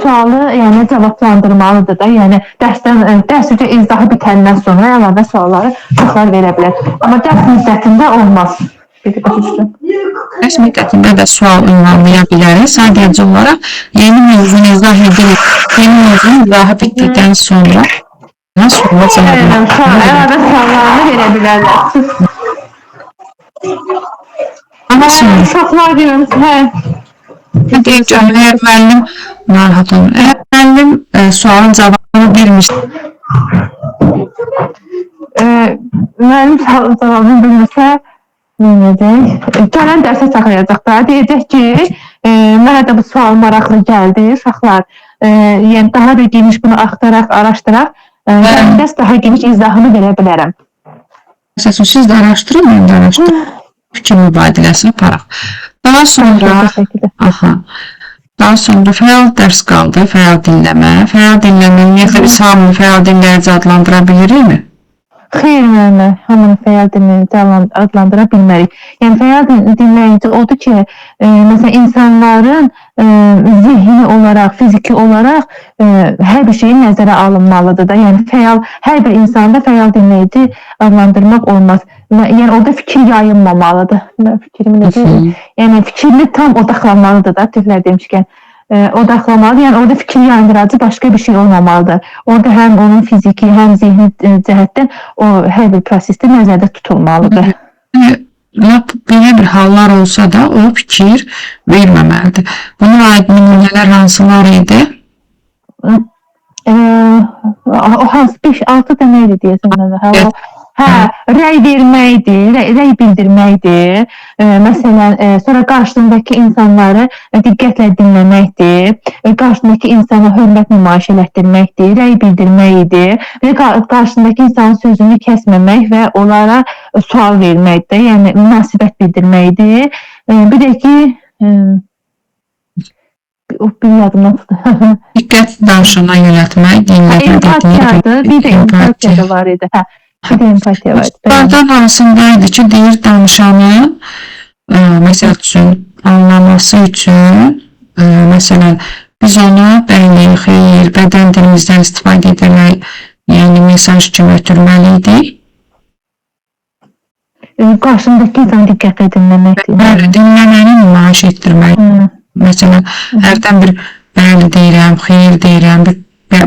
sualı yəni cavablandırmalıdır da, yəni dərs izahı bitəndən sonra əlavə sualları uşaqlar verə bilər. Amma dərs müddətində olmaz. Dərs müddətində də sual ünvanlaya bilərik. Sadəcə olaraq yeni mövzunu izah edirik. Yeni mövzunun izahı bitdikdən sonra suala əlavə suallarını verə bilərlər. Amma sonra Uşaqlar deyirəm, əgər müəllim narahat olmur. Əgər müəllim sualın cavabını bilmirsə, müəllim sualın cavabını bilmirsə, gələn dərsə saxlayacaq da, deyəcək ki, mənə də bu sual maraqlı gəldi, uşaqlar, yəni daha da geniş bunu axtaraq, araşdıraq, gələn dərs daha geniş izahını verə bilərəm. Məsələn, siz də araşdırın, mən də araşdırın, fikir mübadiləsi aparaq. Daha sonra fəal dərs qaldı, fəal dinləmə. Fəal dinləmə, ümumiyyətlə biz hamını fəal dinləyici adlandıra bilirikmi? Xeyr, müəllimə, hamını fəal dinləyici adlandıra bilmərik. Yəni, fəal dinləyici odur ki, məsələn, insanların zihni olaraq, fiziki olaraq hər bir şeyin nəzərə alınmalıdır da. Yəni, hər bir insanda fəal dinləyici adlandırmaq olmaz. Yəni, orada fikir yayınmamalıdır. Yəni, fikirli tam odaqlanmalıdır da, tüflər demişkən. Odaqlamalıdır, yəni orada fikir yayındırıcı başqa bir şey olmamalıdır. Orada həm onun fiziki, həm zihni cəhətdən o hər bir prosesdə nəzərdə tutulmalıdır. Belə bir hallar olsa da o fikir verməməlidir. Buna aid nümunələr hansılar idi? O hansı 5-6 dənə idi deyəsən. Rəy verməkdir, rəy bildirməkdir. Məsələn, sonra qarşısındakı insanları diqqətlə dinləməkdir, qarşısındakı insana hörmət nümayiş elətdirməkdir, rəy bildirmək idi və qarşısındakı insanın sözünü kəsməmək və onlara sual verməkdir, yəni münasibət bildirməkdir. Bir də ki, bir yadımdan tutdu. Diqqət danışana yönətmək, dinləmək. Empatiyadır, bir də empatiya da var idi. Bir də empatiya var. Bəli. Bunlardan hansındaydı ki, deyir danışanın məsəl üçün anlaması üçün məsələn biz ona bəli, xeyir, bədən dilimizdən istifadə etmək, yəni mesaj kimi ötürməliydik. Qarşımdakı insana diqqətlə dinləməkdir. Bəli, dinləməni nümayiş etdirmək. Məsələn, hərdən bir bəli deyirəm, xeyir deyirəm, bir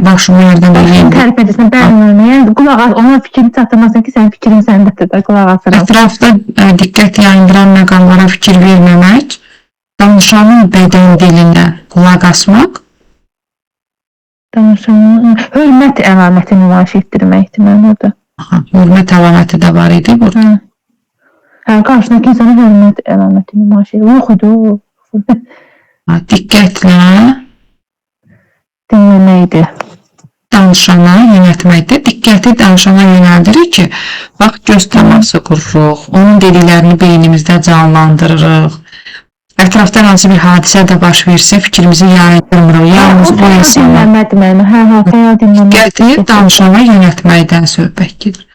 başımı yerdən eləyim. Tərif edirsən, bəli, yəni qulaq as, ona fikrini çatdırmasın ki, sənin fikrin səndədir də, qulaq asıram. Ətrafda diqqət yayındıran məqamlara fikir verməmək, danışanın bədən dilinə qulaq asmaq. Danışanın hörmət əlaməti nümayiş etdirməkdir mən orada. Hörmət əlaməti də var idi burada. Hə, qarşındakı insana hörmət əlaməti nümayiş edir. Yox idi o. Diqqətlə Dinləməkdir. danışana yönətməkdə diqqəti danışana yönəldirik ki, bax göz təması qururuq, onun dediklərini beynimizdə canlandırırıq. Ətrafda hansı bir hadisə də baş versə fikrimizi yayındırmırıq. Yalnız o insana Xəyal dinləmək. diqqəti danışana yönətməkdən söhbət gedir.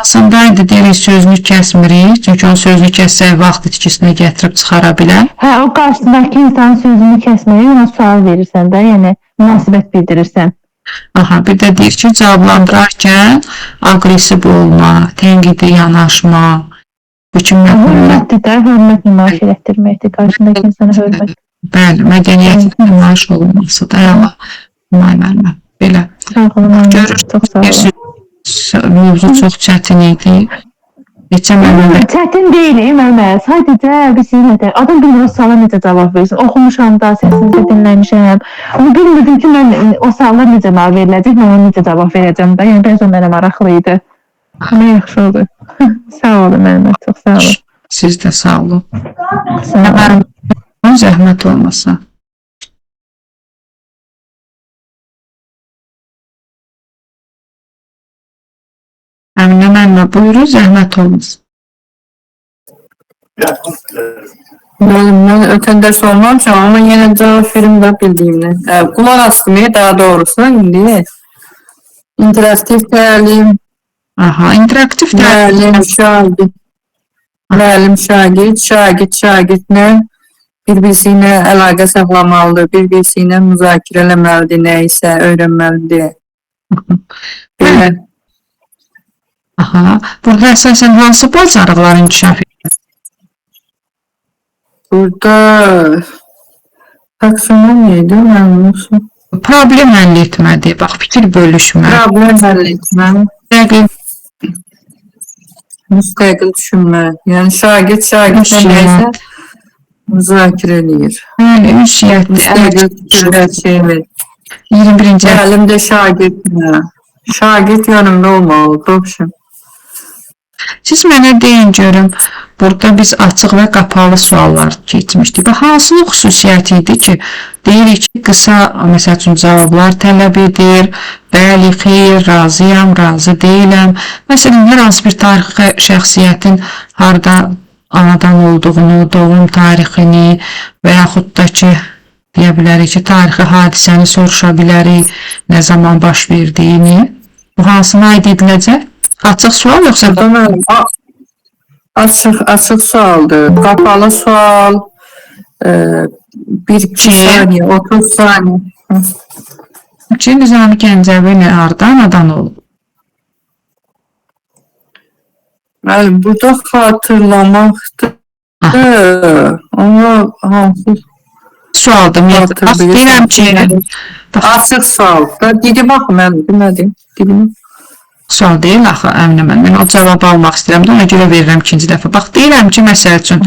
Aslındaydı deyirik sözünü kəsmirik, çünki o sözünü kəssək vaxt itkisinə gətirib çıxara bilər. Hə, o qarşısındakı insanın sözünü kəsməyə ona sual verirsən də, yəni münasibət bildirirsən. Aha, bir də deyir ki, cavablandırarkən aqressiv olma, tənqidi yanaşma, bu kimi Hörmətdir də, hörmət nümayiş etdirməkdir, qarşındakı insana hörmət. bəli, mədəniyyətin nümayiş olunması da müəllimə. Belə. Sağ olun, Görür, çox sağ olun. mövzu çox çətin idi. Neçə müəllimə Çətin deyil, müəllimə. Sadəcə bir şey nədir? Adam bilmir o suala necə cavab versin. Oxumuşam da, səsinizi dinləmişəm. Amma bilmirdim ki, mən o suallar necə cavab veriləcək, mən ona necə cavab verəcəm də. Yəni bəzən mənə maraqlı idi. Nə yaxşı oldu. Sağ olun müəllimə, çox sağ olun. siz də sağ olun. Sağ olun. Zəhmət olmasa. Əminə mənlə buyurun, zəhmət olmasın. Ben ötende sormamışam ama yine cevap verim de bildiğimden. Kulak astım daha doğrusu indi. İnteraktif təlim, Aha, interaktiv təlim. müəllim şagird, şagirdlə bir-birisi ilə əlaqə saxlamalıdır, bir-birisi ilə müzakirə eləməlidir, nə isə öyrənməlidir. Belə. Aha, burada əsasən hansı bacarıqlar inkişaf edir? Burada taksonomiya mənim olsun. Problem həll etmədir, bax fikir bölüşmə. Problem həll etmə, Dəqiq müstəqil düşünmə. Yəni şagird nə isə müzakirə edir. Bəli, ünsiyyətdir. Müstəqil fikirlər çevir. 21-ci Müəllim də şagirdlə. Şagird yanımda olmalıdır, obşim. Siz mənə deyin görüm, burada biz açıq və qapalı suallar keçmişdik. Bax, hansının xüsusiyyəti idi ki, deyirik ki, qısa, məsəl üçün, cavablar tələb edir, bəli, xeyr, razıyam, razı deyiləm. Məsələn, hər hansı bir tarixi şəxsiyyətin harada anadan olduğunu, doğum tarixini və yaxud da ki, deyə bilərik ki, tarixi hadisəni soruşa bilərik, nə zaman baş verdiyini. Bu hansına aid ediləcək? Açıq sual yoxsa Açıq sualdır. Qapalı sual, 1-2 saniyə, 30 saniyə. ki, Nizami Gəncəvi nə harda anadan olub? Müəllim, burada xatırlamaqdır. Amma hansı Sualdır, bax, deyirəm ki, açıq sual. Didi baxın, mən bilmədim. Didimi. sual deyil axı, əminəm mən o cavabı almaq istəyirəm də, ona görə verirəm ikinci dəfə. Bax, deyirəm ki, məsəl üçün,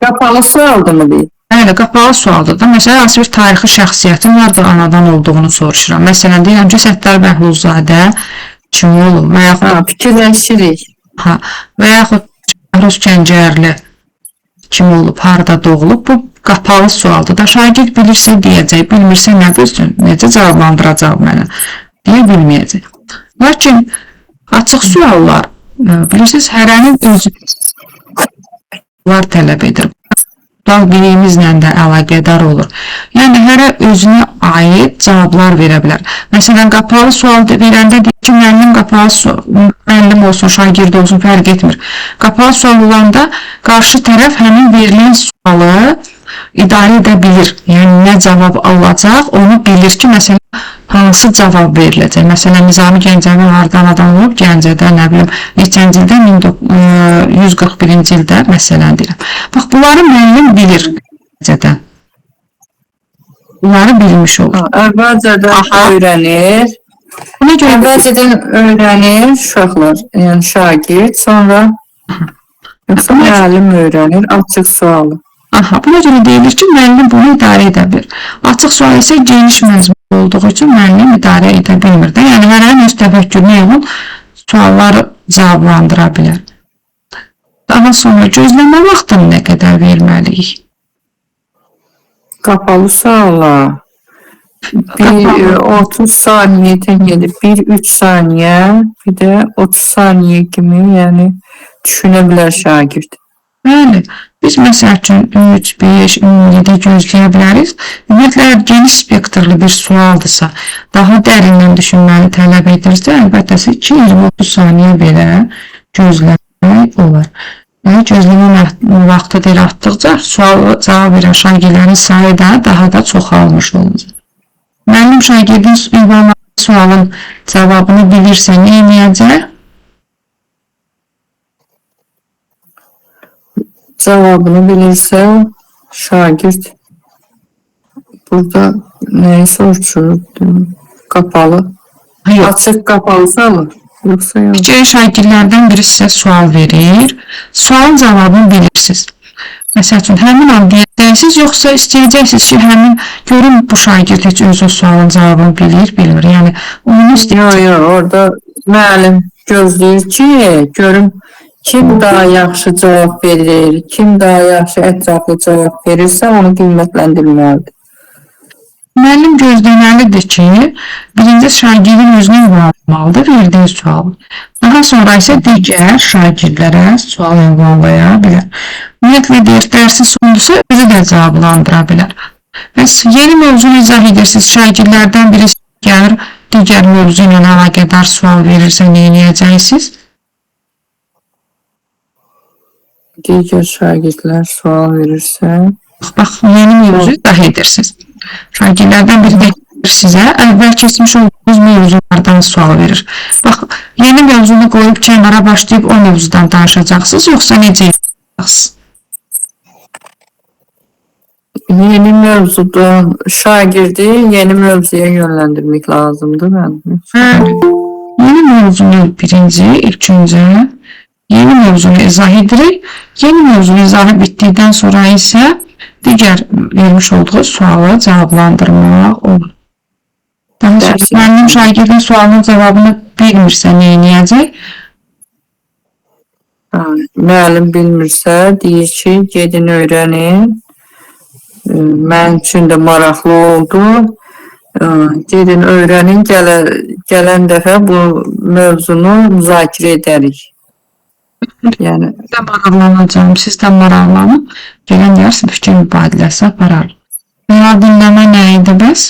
Qapalı sualdır mı deyil? Bəli, qapalı sualdır da. Məsələn, hansı bir tarixi şəxsiyyətin harda anadan olduğunu soruşuram. Məsələn, deyirəm ki, Səttar Bəhlulzadə kim olub? Və yaxud Fikirləşirik. və yaxud Rus Gəncərli kim olub, harda doğulub? Bu qapalı sualdır da. Şagird bilirsə deyəcək, bilmirsə nə bilsin, necə cavablandıracaq mənə deyə bilməyəcək. Lakin açıq suallar, bilirsiniz, hərənin özü tələb edir. dal biliyimizlə də əlaqədar olur. Yəni, hərə özünə aid cavablar verə bilər. Məsələn, qapalı sual verəndə deyir ki, müəllim olsun, şagird olsun, fərq etmir. Qapalı sual olanda qarşı tərəf həmin verilən sualı idarə edə bilir. Yəni, nə cavab alacaq, onu bilir ki, məsələn, hansı cavab veriləcək. Məsələn, Nizami Gəncəvi hardan adam olub? Gəncədə, nə bilim, neçənci ildə? 1141-ci ildə məsələn deyirəm. Bax, bunları müəllim bilir. Bunları bilmiş olur. Əvvəlcədən öyrənir. Buna görə Əvvəlcədən öyrənir uşaqlar, yəni şagird, sonra yoxsa müəllim öyrənir açıq sualı. Buna görə deyilir ki, müəllim bunu idarə edə bilir. Açıq sual isə geniş məzmun olduğu üçün müəllim idarə edə bilmir də. Yəni, hərənin öz təfəkkürünə uyğun sualları cavablandıra bilər. Daha sonra gözləmə vaxtını nə qədər verməliyik? Qapalı suala bir 30 saniyədən gelir, 1-3 saniyə, bir də 30 saniyə kimi, yəni düşünə bilər şagird. Bəli, biz məsəl üçün 3, 5, 17 gözləyə bilərik. Ümumiyyətlə, geniş spektrli bir sualdırsa, daha dərindən düşünməni tələb edirsə, əlbəttə 2-20-30 saniyə belə gözləmək olar. Gözləmə vaxtı atdıqca sualı cavab verən şagirdlərin sayı da daha da çoxalmış olacaq. Müəllim şagirdin ünvanladığı sualın cavabını bilirsə, nə edəcək? Cavabını bilirsə, şagird burada nəyi soruşur? Qapalı. Yox. Açıq qapalı sualı. Yoxsa yox. Fikir şagirdlərdən biri sizə sual verir. Sualın cavabını bilirsiniz. Məsəl üçün, həmin an deyəcəksiniz, yoxsa istəyəcəksiniz ki, həmin görün bu şagird heç öz o sualın cavabını bilir, bilmir. Yəni, onu istəyəcək. Yox, orada müəllim gözləyir ki, görüm kim daha yaxşı cavab verir, kim daha yaxşı ətraflı cavab verirsə, onu qiymətləndirməlidir. Müəllim gözləməlidir ki, birinci şagirdin özünü ünvanlamalıdır verdiyi sual. Daha sonra isə digər şagirdlərə sual ünvanlaya bilər. Ümumiyyətlə deyir, dərsi sondusa özü də cavablandıra bilər. Bəs yeni mövzunu izah edirsiniz, şagirdlərdən birisi gəlir, digər mövzu ilə əlaqədar sual verirsə, nə edəcəksiniz? Digər şagirdlər sual verirsə, Bax, yeni mövzu izah edirsiniz. Şagirdlərdən biri də sizə əvvəl keçmiş olduğunuz mövzulardan sual verir. Bax, yeni mövzunu qoyub kənara başlayıb o mövzudan danışacaqsınız, yoxsa necə edəcəksiniz? yeni mövzudan şagirdi yeni mövzuya yönləndirmək lazımdır mənim. Yeni mövzunu birinci, ilk öncə yeni mövzunu izah edirik. Yeni mövzunu izahı bitdikdən sonra isə digər vermiş olduğu sualı cavablandırmaq olur. Daha sonra müəllim şagirdin sualının cavabını bilmirsə, nə edəcək? Müəllim bilmirsə, deyir ki, gedin öyrənin. Mənim üçün də maraqlı oldu. Gedin öyrənin, gələn dəfə bu mövzunu müzakirə edərik. Yəni, Siz də maraqlanacağım, siz də maraqlanın. Gələn dərsin fikir mübadiləsi aparar. Fəal dinləmə nə idi bəs?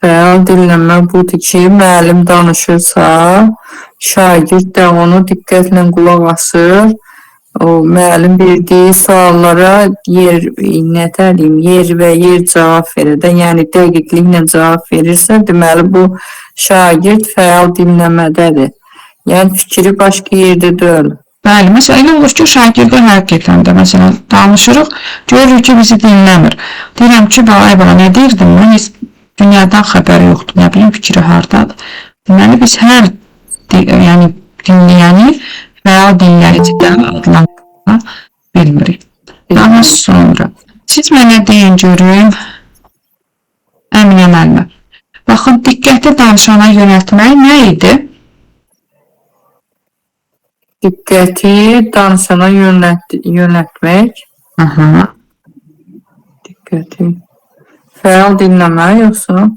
fəal dinləmə budur ki, müəllim danışırsa, şagird də onu diqqətlə qulaq asır. O müəllim verdiyi suallara yer və yer cavab verir də, yəni dəqiqliklə cavab verirsə, deməli bu şagird fəal dinləmədədir. Yəni fikri başqa yerdə deyil. Bəli, məsələn, elə olur ki, şagirdə həqiqətən də, məsələn, danışırıq, görürük ki, bizi dinləmir. Deyirəm ki, balay bana nə deyirdim, mən heç dünyadan xəbəri yoxdur, nə bilim, fikri hardadır. Deməli, biz hər dinləyəni fəal dinləyicidən adlandıra bilmirik. Daha sonra, siz mənə deyin görüm, Əminə müəllimə. Baxın, diqqəti danışana yönəltmək nə idi? Diqqəti danışana yönəltmək. Diqqəti. Fəal dinləmə yoxsa?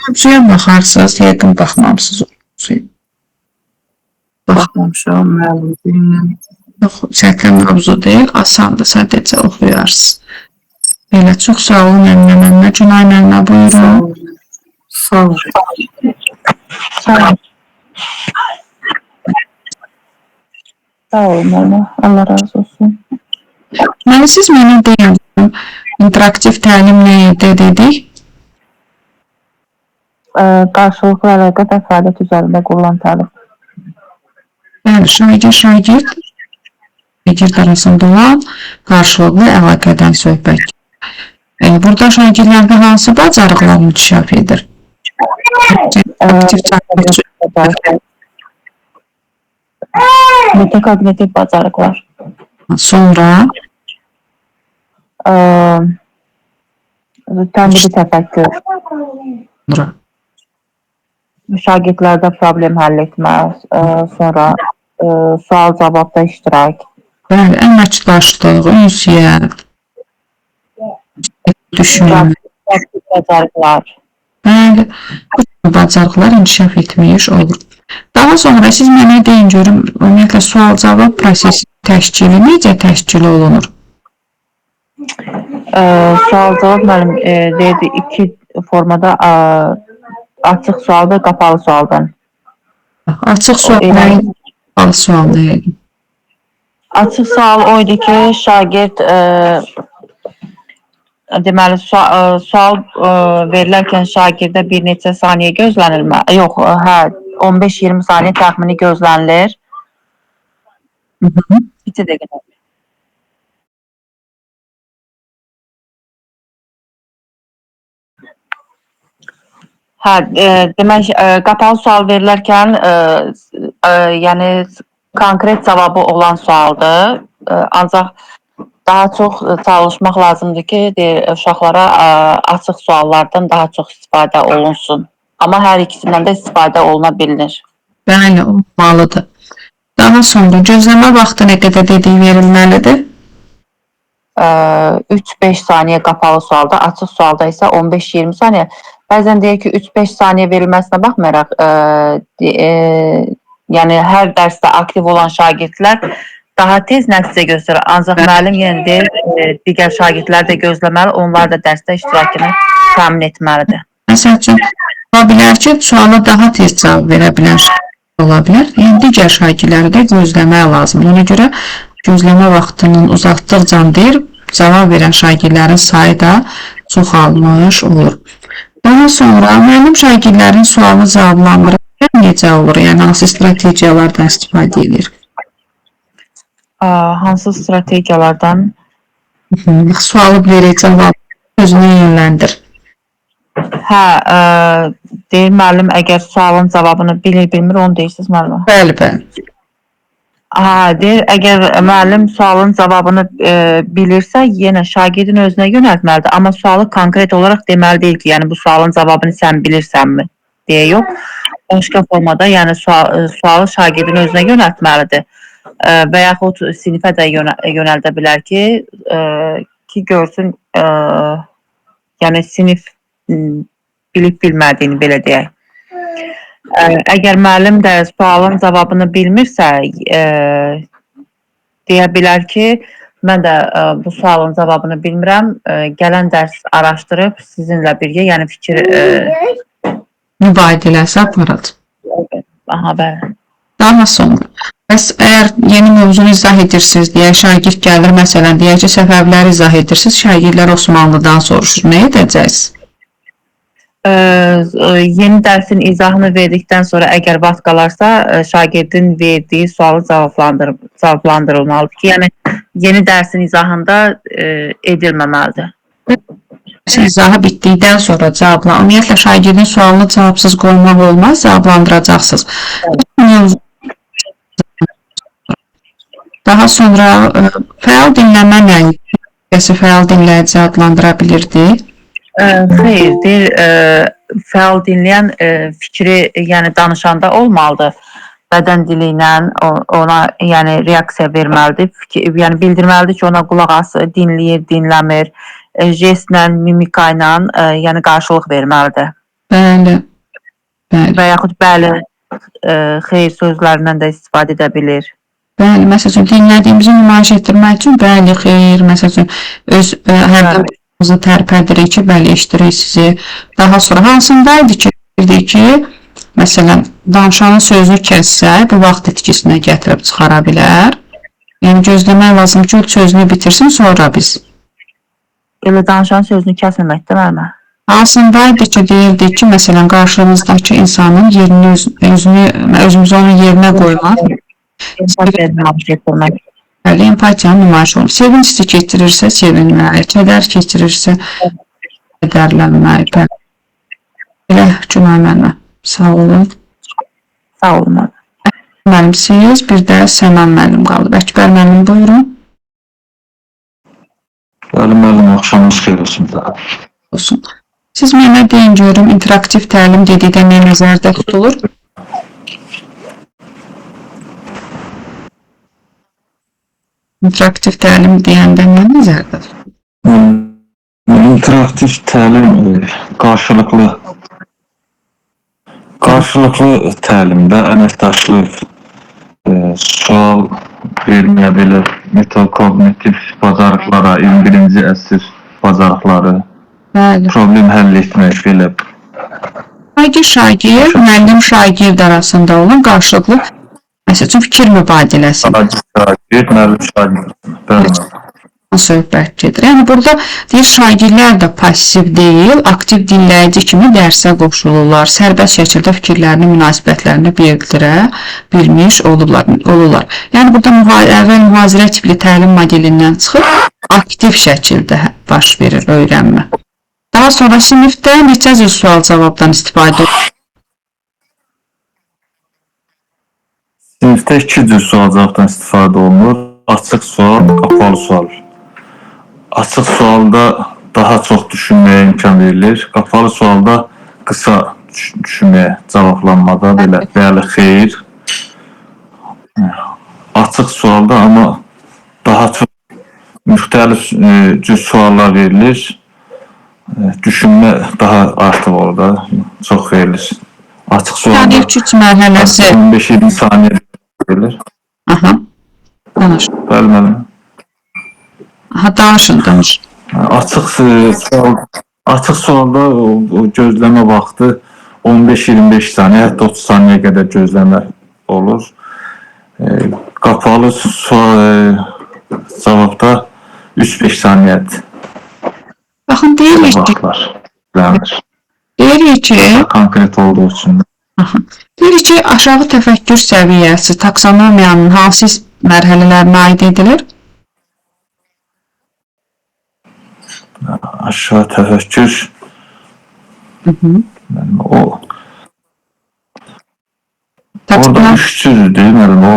Mövzuya baxarsınız, yəqin baxmamısınız o mövzuya. Baxmamışam, müəllim. Yox, çətin mövzu deyil, asandır, sadəcə oxuyarsınız. Belə, çox sağ olun Əminə müəllimə. Günay müəllimə, buyurun. Sağ ol. Sağ ol. Sağ olun müəllimə. Allah razı olsun. Deməli, siz mənə deyən interaktiv təlim nə idi dedik? Qarşılıqlı əlaqə və fəaliyyət üzərində qurulan təlim. Bəli, şagird arasında olan qarşılıqlı əlaqədən söhbət. Burada şagirdlərdə hansı bacarıqlar inkişaf edir? Metakognitiv bacarıqlar. Sonra Tənqidi təfəkkür, şagirdlərdə problem həll etmə, sonra sual-cavabda iştirak. bəli, əməkdaşlıq, ünsiyyət, düşünmə. Praktik bacarıqlar. Bəli, bu bacarıqlar inkişaf etmiş olur. Daha sonra siz mənə deyin görüm, ümumiyyətlə sual-cavab prosesi təşkili necə təşkil olunur? Sual-cavab müəllim deyirdi iki formada açıq sual və qapalı sualdan. Açıq sual nə idi? Qapalı sual nə idi? Açıq sual o idi ki, şagird deməli sual verilərkən şagirdə bir neçə saniyə gözlənilmə. Yox, 15-20 saniyə təxmini gözlənilir. 2 dəqiqə. Demək, qapalı sual verilərkən yəni konkret cavabı olan sualdır. Ancaq daha çox çalışmaq lazımdır ki, uşaqlara açıq suallardan daha çox istifadə olunsun. Amma hər ikisindən də istifadə oluna bilinir. Bəli, olmalıdır. Daha sonra gözləmə vaxtı nə qədər dediyi verilməlidir? 3-5 saniyə qapalı sualda, açıq sualda isə 15-20 saniyə. Bəzən deyək ki, 3-5 saniyə verilməsinə baxmayaraq, yəni hər dərsdə aktiv olan şagirdlər daha tez nəticə göstərir. Ancaq müəllim yenə deyir, digər şagirdlər də gözləməli, onlar da dərsdə iştirakını təmin etməlidir. Məsəl üçün, ola bilər ki, suala daha tez cavab verə bilən şagird ola bilər. Digər şagirdləri də gözləmək lazımdır. Ona görə gözləmə vaxtının uzatdıqca deyir, cavab verən şagirdlərin sayı da çoxalmış olur. Daha sonra müəllim şagirdlərin sualını cavablandırırkən necə olur? Yəni, hansı strategiyalardan istifadə edir? Hansı strategiyalardan? Sualı verək, cavabı özünə yönləndir. Deyir müəllim, əgər sualın cavabını bilir-bilmir, onu deyirsiniz müəllimə? Bəli, bəli. Deyir, əgər müəllim sualın cavabını bilirsə, yenə şagirdin özünə yönəltməlidir. Amma sualı konkret olaraq deməli deyil ki, yəni bu sualın cavabını sən bilirsənmi deyə yox. Başqa formada, yəni sualı şagirdin özünə yönəltməlidir. Və yaxud sinifə də yönəldə bilər ki, görsün, yəni sinif bilib-bilmədiyini belə deyək. Əgər müəllim də sualın cavabını bilmirsə, deyə bilər ki, mən də bu sualın cavabını bilmirəm, gələn dərs araşdırıb sizinlə birgə, yəni fikir mübadiləsi aparat. Bəli. Daha sonra, bəs əgər yeni mövzunu izah edirsiniz deyə şagird gəlir, məsələn, deyək ki, səbəbləri izah edirsiniz, şagirdlər Osmanlıdan soruşur, nə edəcəksiniz? Yeni dərsin izahını verdikdən sonra əgər vaxt qalarsa, şagirdin verdiyi sualı cavablandırılmalıdır ki, yəni yeni dərsin izahında edilməməlidir. İzahı bitdikdən sonra cavabla, ümumiyyətlə şagirdin sualını cavabsız qoymaq olmaz, cavablandıracaqsınız. Daha sonra fəal dinləmə nə idi? Fəal dinləyici adlandıra bilirdi. Xeyr, deyir, fəal dinləyən fikri, yəni danışanda olmalıdır. Bədən dili ilə ona yəni reaksiya verməlidir. Yəni bildirməlidir ki, ona qulaq asır, dinləyir, dinləmir. Jestlə, mimika ilə yəni qarşılıq verməlidir. Bəli. Və yaxud bəli, xeyr sözlərindən də istifadə edə bilir. Bəli, məsəl üçün dinlədiyimizi nümayiş etdirmək üçün bəli, xeyr, məsəl üçün öz hərdən bizi tərpədirik ki, bəli, eşidirik sizi. Daha sonra hansındaydı ki, bildik ki, məsələn, danışanın sözünü kəssək, bu vaxt itkisinə gətirib çıxara bilər. Yəni gözləmək lazım ki, o sözünü bitirsin, sonra biz. Elə danışanın sözünü kəsməməkdir müəllimə. Hansındaydı ki, deyirdik ki, məsələn, qarşımızdakı insanın yerini, özümüzü onun yerinə qoymaq. Bəli, empatiyanın nümayiş olunur. Sevinçli keçirirsə sevinmək, kədər keçirirsə kədərlənmək. Belə Günay müəllimə, sağ olun. Sağ olun müəllimə. Müəllimsiz, bir də Sənan müəllim qaldı. Əkbər müəllim, buyurun. Bəli, müəllim, axşamınız xeyir olsun. Olsun. Siz mənə deyin görüm, interaktiv təlim dedikdə nə nəzərdə tutulur? İnteraktiv təlim deyəndə nə nəzərdə tutulur? İnteraktiv təlim qarşılıqlı təlimdə əməkdaşlı sual verməyə belə metakognitiv bacarıqlara, 21-ci əsr bacarıqları, Bəli. problem həll etmək belə. Şagird, müəllim şagird arasında olan qarşılıqlı məsəl üçün fikir mübadiləsi. Şagird, müəllim şagird. Bəli. Söhbət gedir. Yəni burada deyir, şagirdlər də passiv deyil, aktiv dinləyici kimi dərsə qoşulurlar. Sərbəst şəkildə fikirlərini, münasibətlərini bildirə bilmiş olurlar. Yəni burada əvvəl mühazirə tipli təlim modelindən çıxıb aktiv şəkildə baş verir öyrənmə. Daha sonra sinifdə neçə cür sual-cavabdan istifadə edilir? Sinifdə 2 cür sual-cavabdan istifadə olunur. Açıq sual, qapalı sual. Açıq sualda daha çox düşünməyə imkan verilir. Qapalı sualda qısa düşünməyə cavablanmada belə bəli, xeyir. Açıq sualda amma daha çox müxtəlif cür suallar verilir. Düşünmə daha artıq orada çox verilir. Açıq sualda Yəni 3 mərhələsi 15-20 saniyə verilir. Aha. Danış. Bəli, müəllim. Aha, danış. Açıq sualda o gözləmə vaxtı 15-25 saniyə, hətta 30 saniyəyə qədər gözləmə olur. Qapalı sual cavabda 3-5 saniyədir. Baxın, deyirik ki, konkret olduğu üçün. deyirik ki, aşağı təfəkkür səviyyəsi taksonomiyanın hansı mərhələlərinə aid edilir? Aşağı təfəkkür orada 3 cürdür, müəllim, o.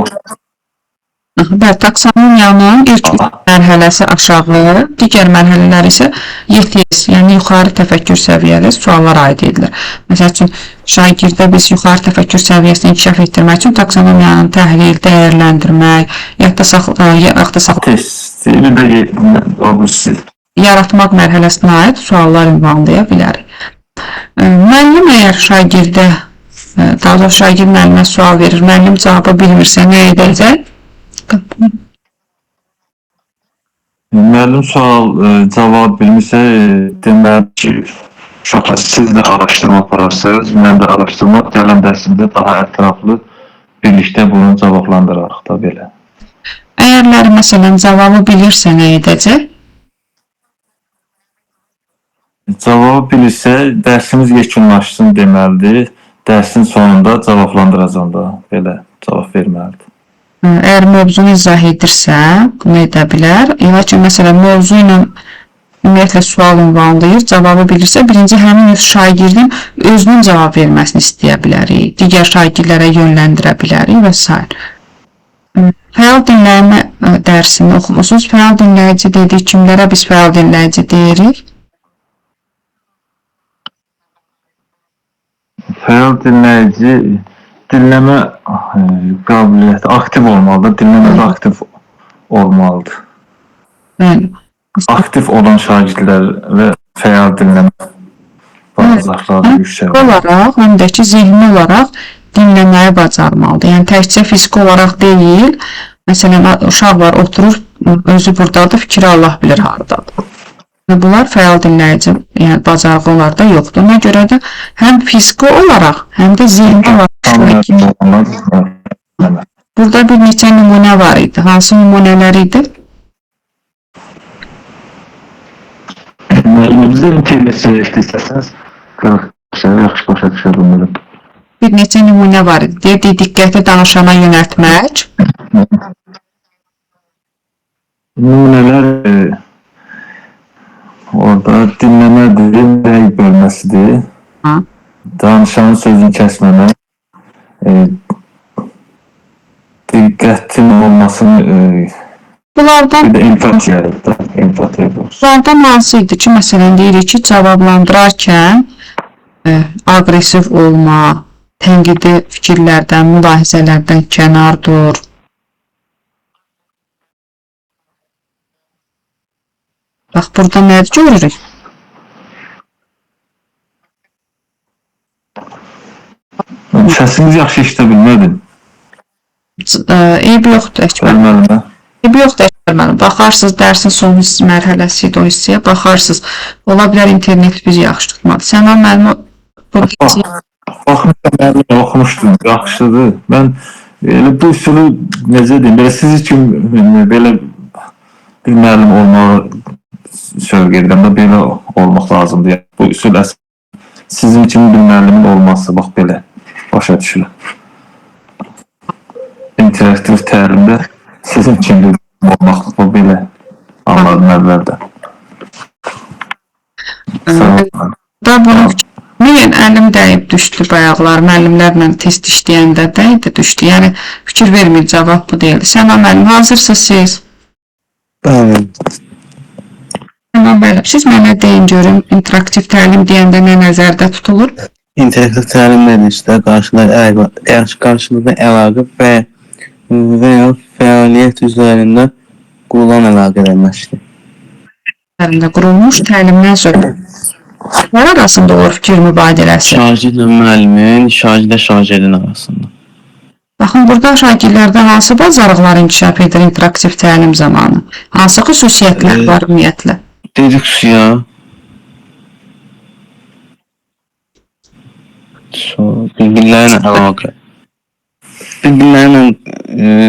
Taksonomiyanın ilk mərhələsi aşağı, digər mərhələlər isə YTS, yəni yuxarı təfəkkür səviyyəli suallar aid edilir. Məsəl üçün, şagirdə biz yuxarı təfəkkür səviyyəsini inkişaf etdirmək üçün taksonomiyanın təhlil, dəyərləndirmək, yaratmaq mərhələsinə aid suallar ünvanlaya bilərik. Müəllim əgər şagirdə, daha doğrusu şagird müəllimə sual verir, müəllim cavabı bilmirsə, nə edəcək? Müəllim cavab bilmirsə, deməli ki, siz də araşdırma apararsınız, mən də araşdırma gələn dərsimdə daha ətraflı birlikdə bunu cavablandırarıq da belə. Əgərləri məsələn cavabı bilirsə, nə edəcək? Cavabı bilirsə, dərsimiz yekunlaşsın deməlidir. Dərsin sonunda cavablandıracam da belə cavab verməlidir. Əgər mövzunu izah edirsə, bunu edə bilər. Elə ki, məsələn, mövzu ilə ümumiyyətlə sual ünvanlayır, cavabı bilirsə, birinci həmin şagirdin özünün cavab verməsini istəyə bilərik, digər şagirdlərə yönləndirə bilərik və s. Fəal dinləyimə dərsini oxumusunuz. Fəal dinləyici dedik, kimlərə biz fəal dinləyici deyirik? Fəal dinləyici dinləmə qabiliyyəti aktiv olmalıdır, dinləmə də aktiv olmalıdır. Bəli. Aktiv olan şagirdlər və fəal dinləmə bacarıqları yüksək olaraq, həm də ki, zehni olaraq dinləməyi bacarmalıdır. Yəni, təkcə fiziki olaraq deyil, Məsələn, uşaq var, oturur, özü buradadır, fikri Allah bilir haradadır. Və bunlar fəal dinləyici, yəni bacarığı onlarda yoxdur. Ona görə də həm fiziki olaraq, həm də zehni olaraq. Burada bir neçə nümunə var idi. Hansı nümunələr idi? Müəllimimizə internet istəsəniz, yaxşı başa düşə bilmirəm. Bir neçə nümunə var idi. Deyirdi, diqqəti danışana yönəltmək. Nümunələr orada dinləmədir, nəy bölməsidir. Danışanın sözünü kəsməmək, diqqətin olmasını, Bunlardan bir də empatiya. Bunlardan hansı idi ki, məsələn, deyirik ki, cavablandırarkən aqressiv olma, tənqidi fikirlərdən, mülahizələrdən kənar dur. Bax, burada nə görürük? Səsiniz yaxşı işdə bilmədim. Eyb yoxdur, Əkbər. Müəllimə. Eyb yoxdur, Əkbər müəllim. Baxarsınız, dərsin son mərhələsi idi o hissəyə, baxarsınız. Ola bilər internet bir yaxşı tutmadı. Səna müəllimə Baxmışdım, oxumuşdum, yaxşıdır. Mən bu üsulu necə deyim, belə siz üçün belə bir müəllim olmağı sövq edirəm də belə olmaq lazımdır. Bu üsul sizin üçün bir müəllimin olması, bax belə başa düşülür. İnteraktiv təlimdə sizin üçün bir olmaq, bu belə anladım əvvəldə. Da bunu müəyyən əlim dəyib düşdü bayaqlar, müəllimlərlə test işləyəndə dəydi düşdü. Yəni, fikir vermir, cavab bu deyildi. Səna müəllim, hazırsınız siz? Bəli. Səna müəllim, siz mənə deyin görüm, interaktiv təlim deyəndə nə nəzərdə tutulur? İnteraktiv təlim verilişdə qarşılıqlı əlaqə və ya fəaliyyət üzərində qurulan əlaqə edilməkdir. Üzərində qurulmuş təlimdən sonra arasında olur fikir mübadiləsi. Şagirdlə müəllimin, şagirdlə şagirdin arasında. Baxın, burada şagirdlərdə hansı bacarıqlar inkişaf edir interaktiv təlim zamanı? Hansı xüsusiyyətlər var ümumiyyətlə? Deduksiya, bir-birlərlə əlaqə. Bir-birlərlə,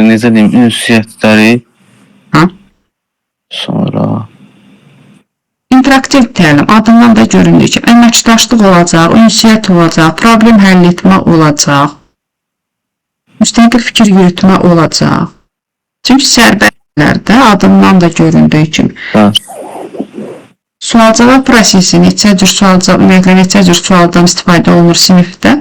necə deyim, ünsiyyətləri, sonra interaktiv təlim adından da göründüyü ki, əməkdaşlıq olacaq, ünsiyyət olacaq, problem həll etmə olacaq, müstəqil fikir yürütmə olacaq. Çünki sərbəstlərdə adından da göründüyü kimi sual-cavab prosesi neçə cür sualdan istifadə olunur sinifdə?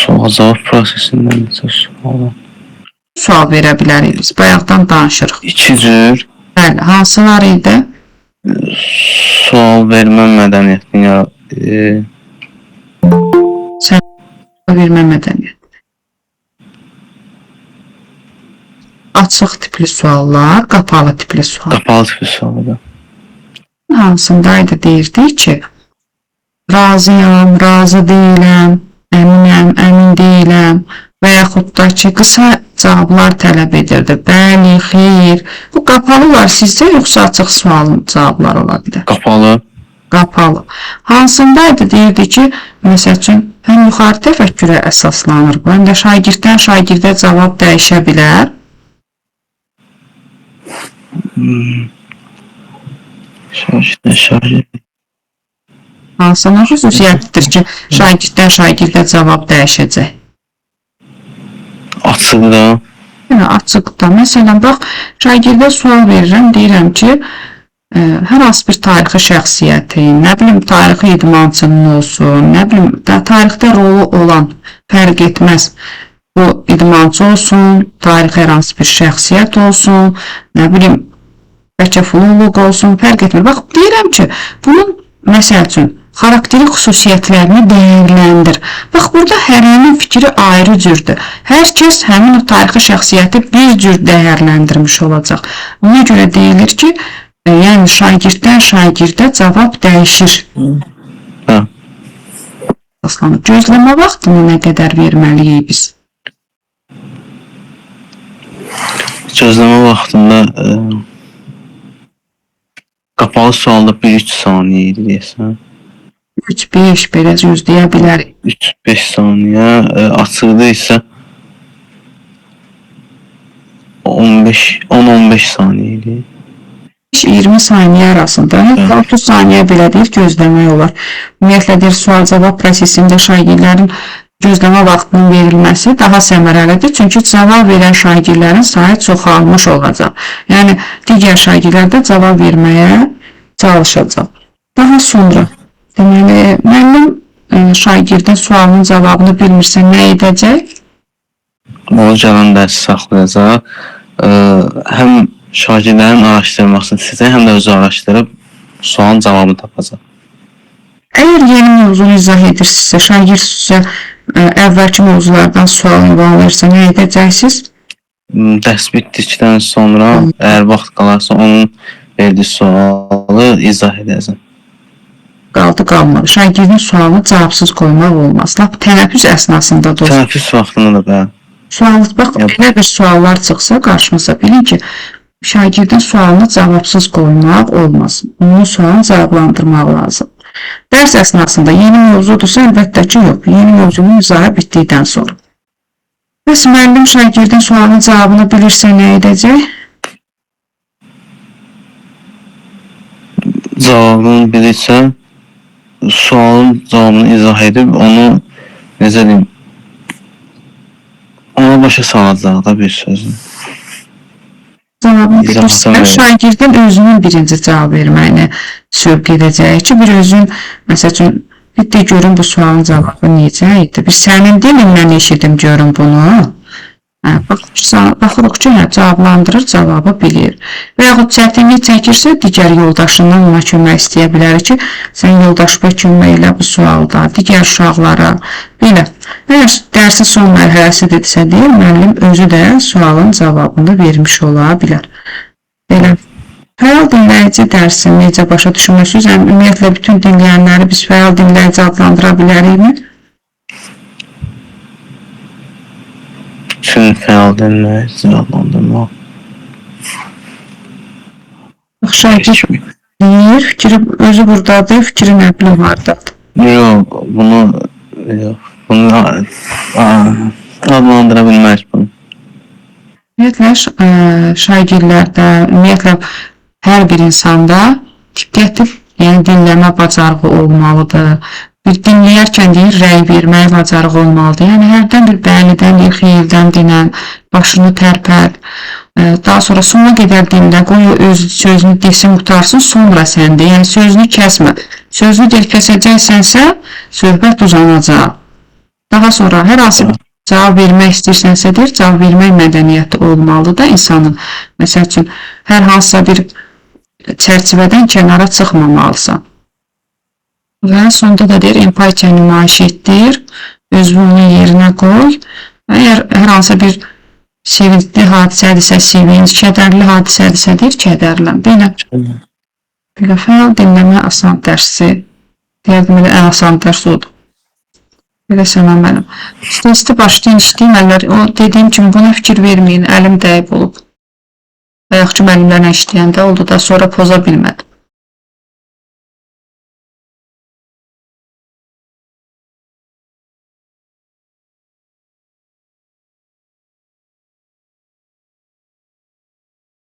sual-cavab prosesindən necə sual? Sual verə bilərik biz, bayaqdan danışırıq. 2 cür. Bəli, hansılar idi? Sual vermə mədəniyyətini Vermə mədəniyyəti. Açıq tipli suallar, qapalı tipli suallar. qapalı tipli sualdır. Hansındaydı deyirdik ki, razıyam, razı deyiləm, əminəm, əmin deyiləm və yaxud da ki, qısa cavablar tələb edirdi. Bəli, xeyr. Bu qapalı var sizcə, yoxsa açıq sualın cavabları ola bilər? Qapalı. Qapalı. Hansındaydı deyirdi ki, məsəl üçün, həm yuxarı təfəkkürə əsaslanır bu, həm də şagirddən şagirdə cavab dəyişə bilər. Şagird. Hansına xüsusiyyətdir ki, şagirddən şagirdə cavab dəyişəcək? Açıqda. Yəni, açıqda. Məsələn, bax, şagirdə sual verirəm, deyirəm ki, hər hansı bir tarixi şəxsiyyətin, nə bilim, tarixi idmançının olsun, nə bilim, tarixdə rolu olan fərq etməz. Bu idmançı olsun, tarixi hər hansı bir şəxsiyyət olsun, nə bilim, bəlkə filoloq olsun, fərq etmir. Bax, deyirəm ki, bunun, məsəl üçün, xarakteri xüsusiyyətlərini dəyərləndir. Bax, burada hərənin fikri ayrı cürdür. Hər kəs həmin o tarixi şəxsiyyəti bir cür dəyərləndirmiş olacaq. Ona görə deyilir ki, yəni şagirddən şagirdə cavab dəyişir. Gözləmə vaxtını nə qədər verməliyik biz? Gözləmə vaxtında qapalı sualda 1-3 saniyə idi deyəsən. 3-5 belə gözləyə bilərik. 3-5 saniyə, açıqda isə 10-15 saniyə idi. 20 saniyə arasında 30 saniyə belə deyir gözləmək olar. Ümumiyyətlə deyir sual-cavab prosesində şagirdlərin gözləmə vaxtının verilməsi daha səmərəlidir. Çünki cavab verən şagirdlərin sayı çoxalmış olacaq. Yəni digər şagirdlər də cavab verməyə çalışacaq. Daha sonra deməli müəllim şagirdin sualının cavabını bilmirsə nə edəcək? O gələn dərsi saxlayacaq. Həm şagirdlərin araşdırmasını istəyəcək, həm də özü araşdırıb sualın cavabını tapacaq. Əgər yeni mövzunu izah edirsinizsə, şagird sizə əvvəlki mövzulardan sual ünvanlayırsa nə edəcəksiniz? Dərs bitdikdən sonra əgər vaxt qalarsa onun verdiyi sualı izah edəcəm. Qaldı qalmadı. Şagirdin sualını cavabsız qoymaq olmaz. Lap tənəffüs əsnasında da olsun. Tənəffüs vaxtında da bəli. Sual, bax, elə bir suallar çıxsa qarşınıza bilin ki, şagirdin sualını cavabsız qoymaq olmaz. Onun sualını cavablandırmaq lazım. Dərs əsnasında yeni mövzudursa, əlbəttə ki, yox. Yeni mövzunun izahı bitdikdən sonra. Bəs müəllim şagirdin sualının cavabını bilirsə nə edəcək? Cavabını bilirsə, sualın cavabını izah edib onu necə deyim, ona başa salacaq da bir sözün. Cavabını bilirsə, şagirdin özünün birinci cavab verməyini sövq edəcək ki, bir özün, məsəl üçün, bir də görün bu sualın cavabı necə idi? Bir sənin dilindən eşidim görün bunu. Baxırıq ki, cavablandırır, cavabı bilir. Və yaxud çətinlik çəkirsə, digər yoldaşından ona kömək istəyə bilər ki, sən yoldaşına kömək elə bu sualda, digər uşaqlara, belə. Əgər dərsin son mərhələsidirsə deyil, müəllim özü də sualın cavabını vermiş ola bilər. Belə. Fəal dinləyici dərsini necə başa düşmürsünüz? Ümumiyyətlə, bütün dinləyənləri biz fəal dinləyici adlandıra bilərikmi? Bütün fəal dinləyici adlandırmaq. Şagird deyir, fikri özü buradadır, fikri nəqli vardadır. Yox, bunu adlandıra bilmək bunu. Ümumiyyətlə, şagirdlərdə, ümumiyyətlə, hər bir insanda diqqətli, yəni dinləmə bacarığı olmalıdır. Bir dinləyərkən deyir, rəy vermək bacarığı olmalıdır. Yəni, hərdən bir bəlidən, xeyirdən dinən, başını tərpər. Daha sonra sonuna qədər dinlə, qoy öz sözünü desin, qutarsın, sonra sən de. Yəni, sözünü kəsmə. Sözünü deyil, kəsəcəksənsə, söhbət uzanacaq. Daha sonra hər hansı bir cavab vermək istəyirsənsə deyir, cavab vermək mədəniyyəti olmalıdır da insanın. Məsəl üçün, hər hansısa bir çərçivədən kənara çıxmamalısan. Və sonda da deyir, empatiya nümayiş etdir, özünü onun yerinə qoy. Əgər hər hansı bir sevincli hadisədirsə, sevinç, kədərli hadisədirsə deyir, kədərlən. Belə fəal dinləmə asan dərsi, deyərdim elə ən asan dərs odur. Belə sənə mənim. Testi başlayın işləyim, əllər, o dediyim kimi buna fikir verməyin, əlim dəyib olub. Bayaqçı müəllimlərlə işləyəndə oldu da sonra poza bilmədim.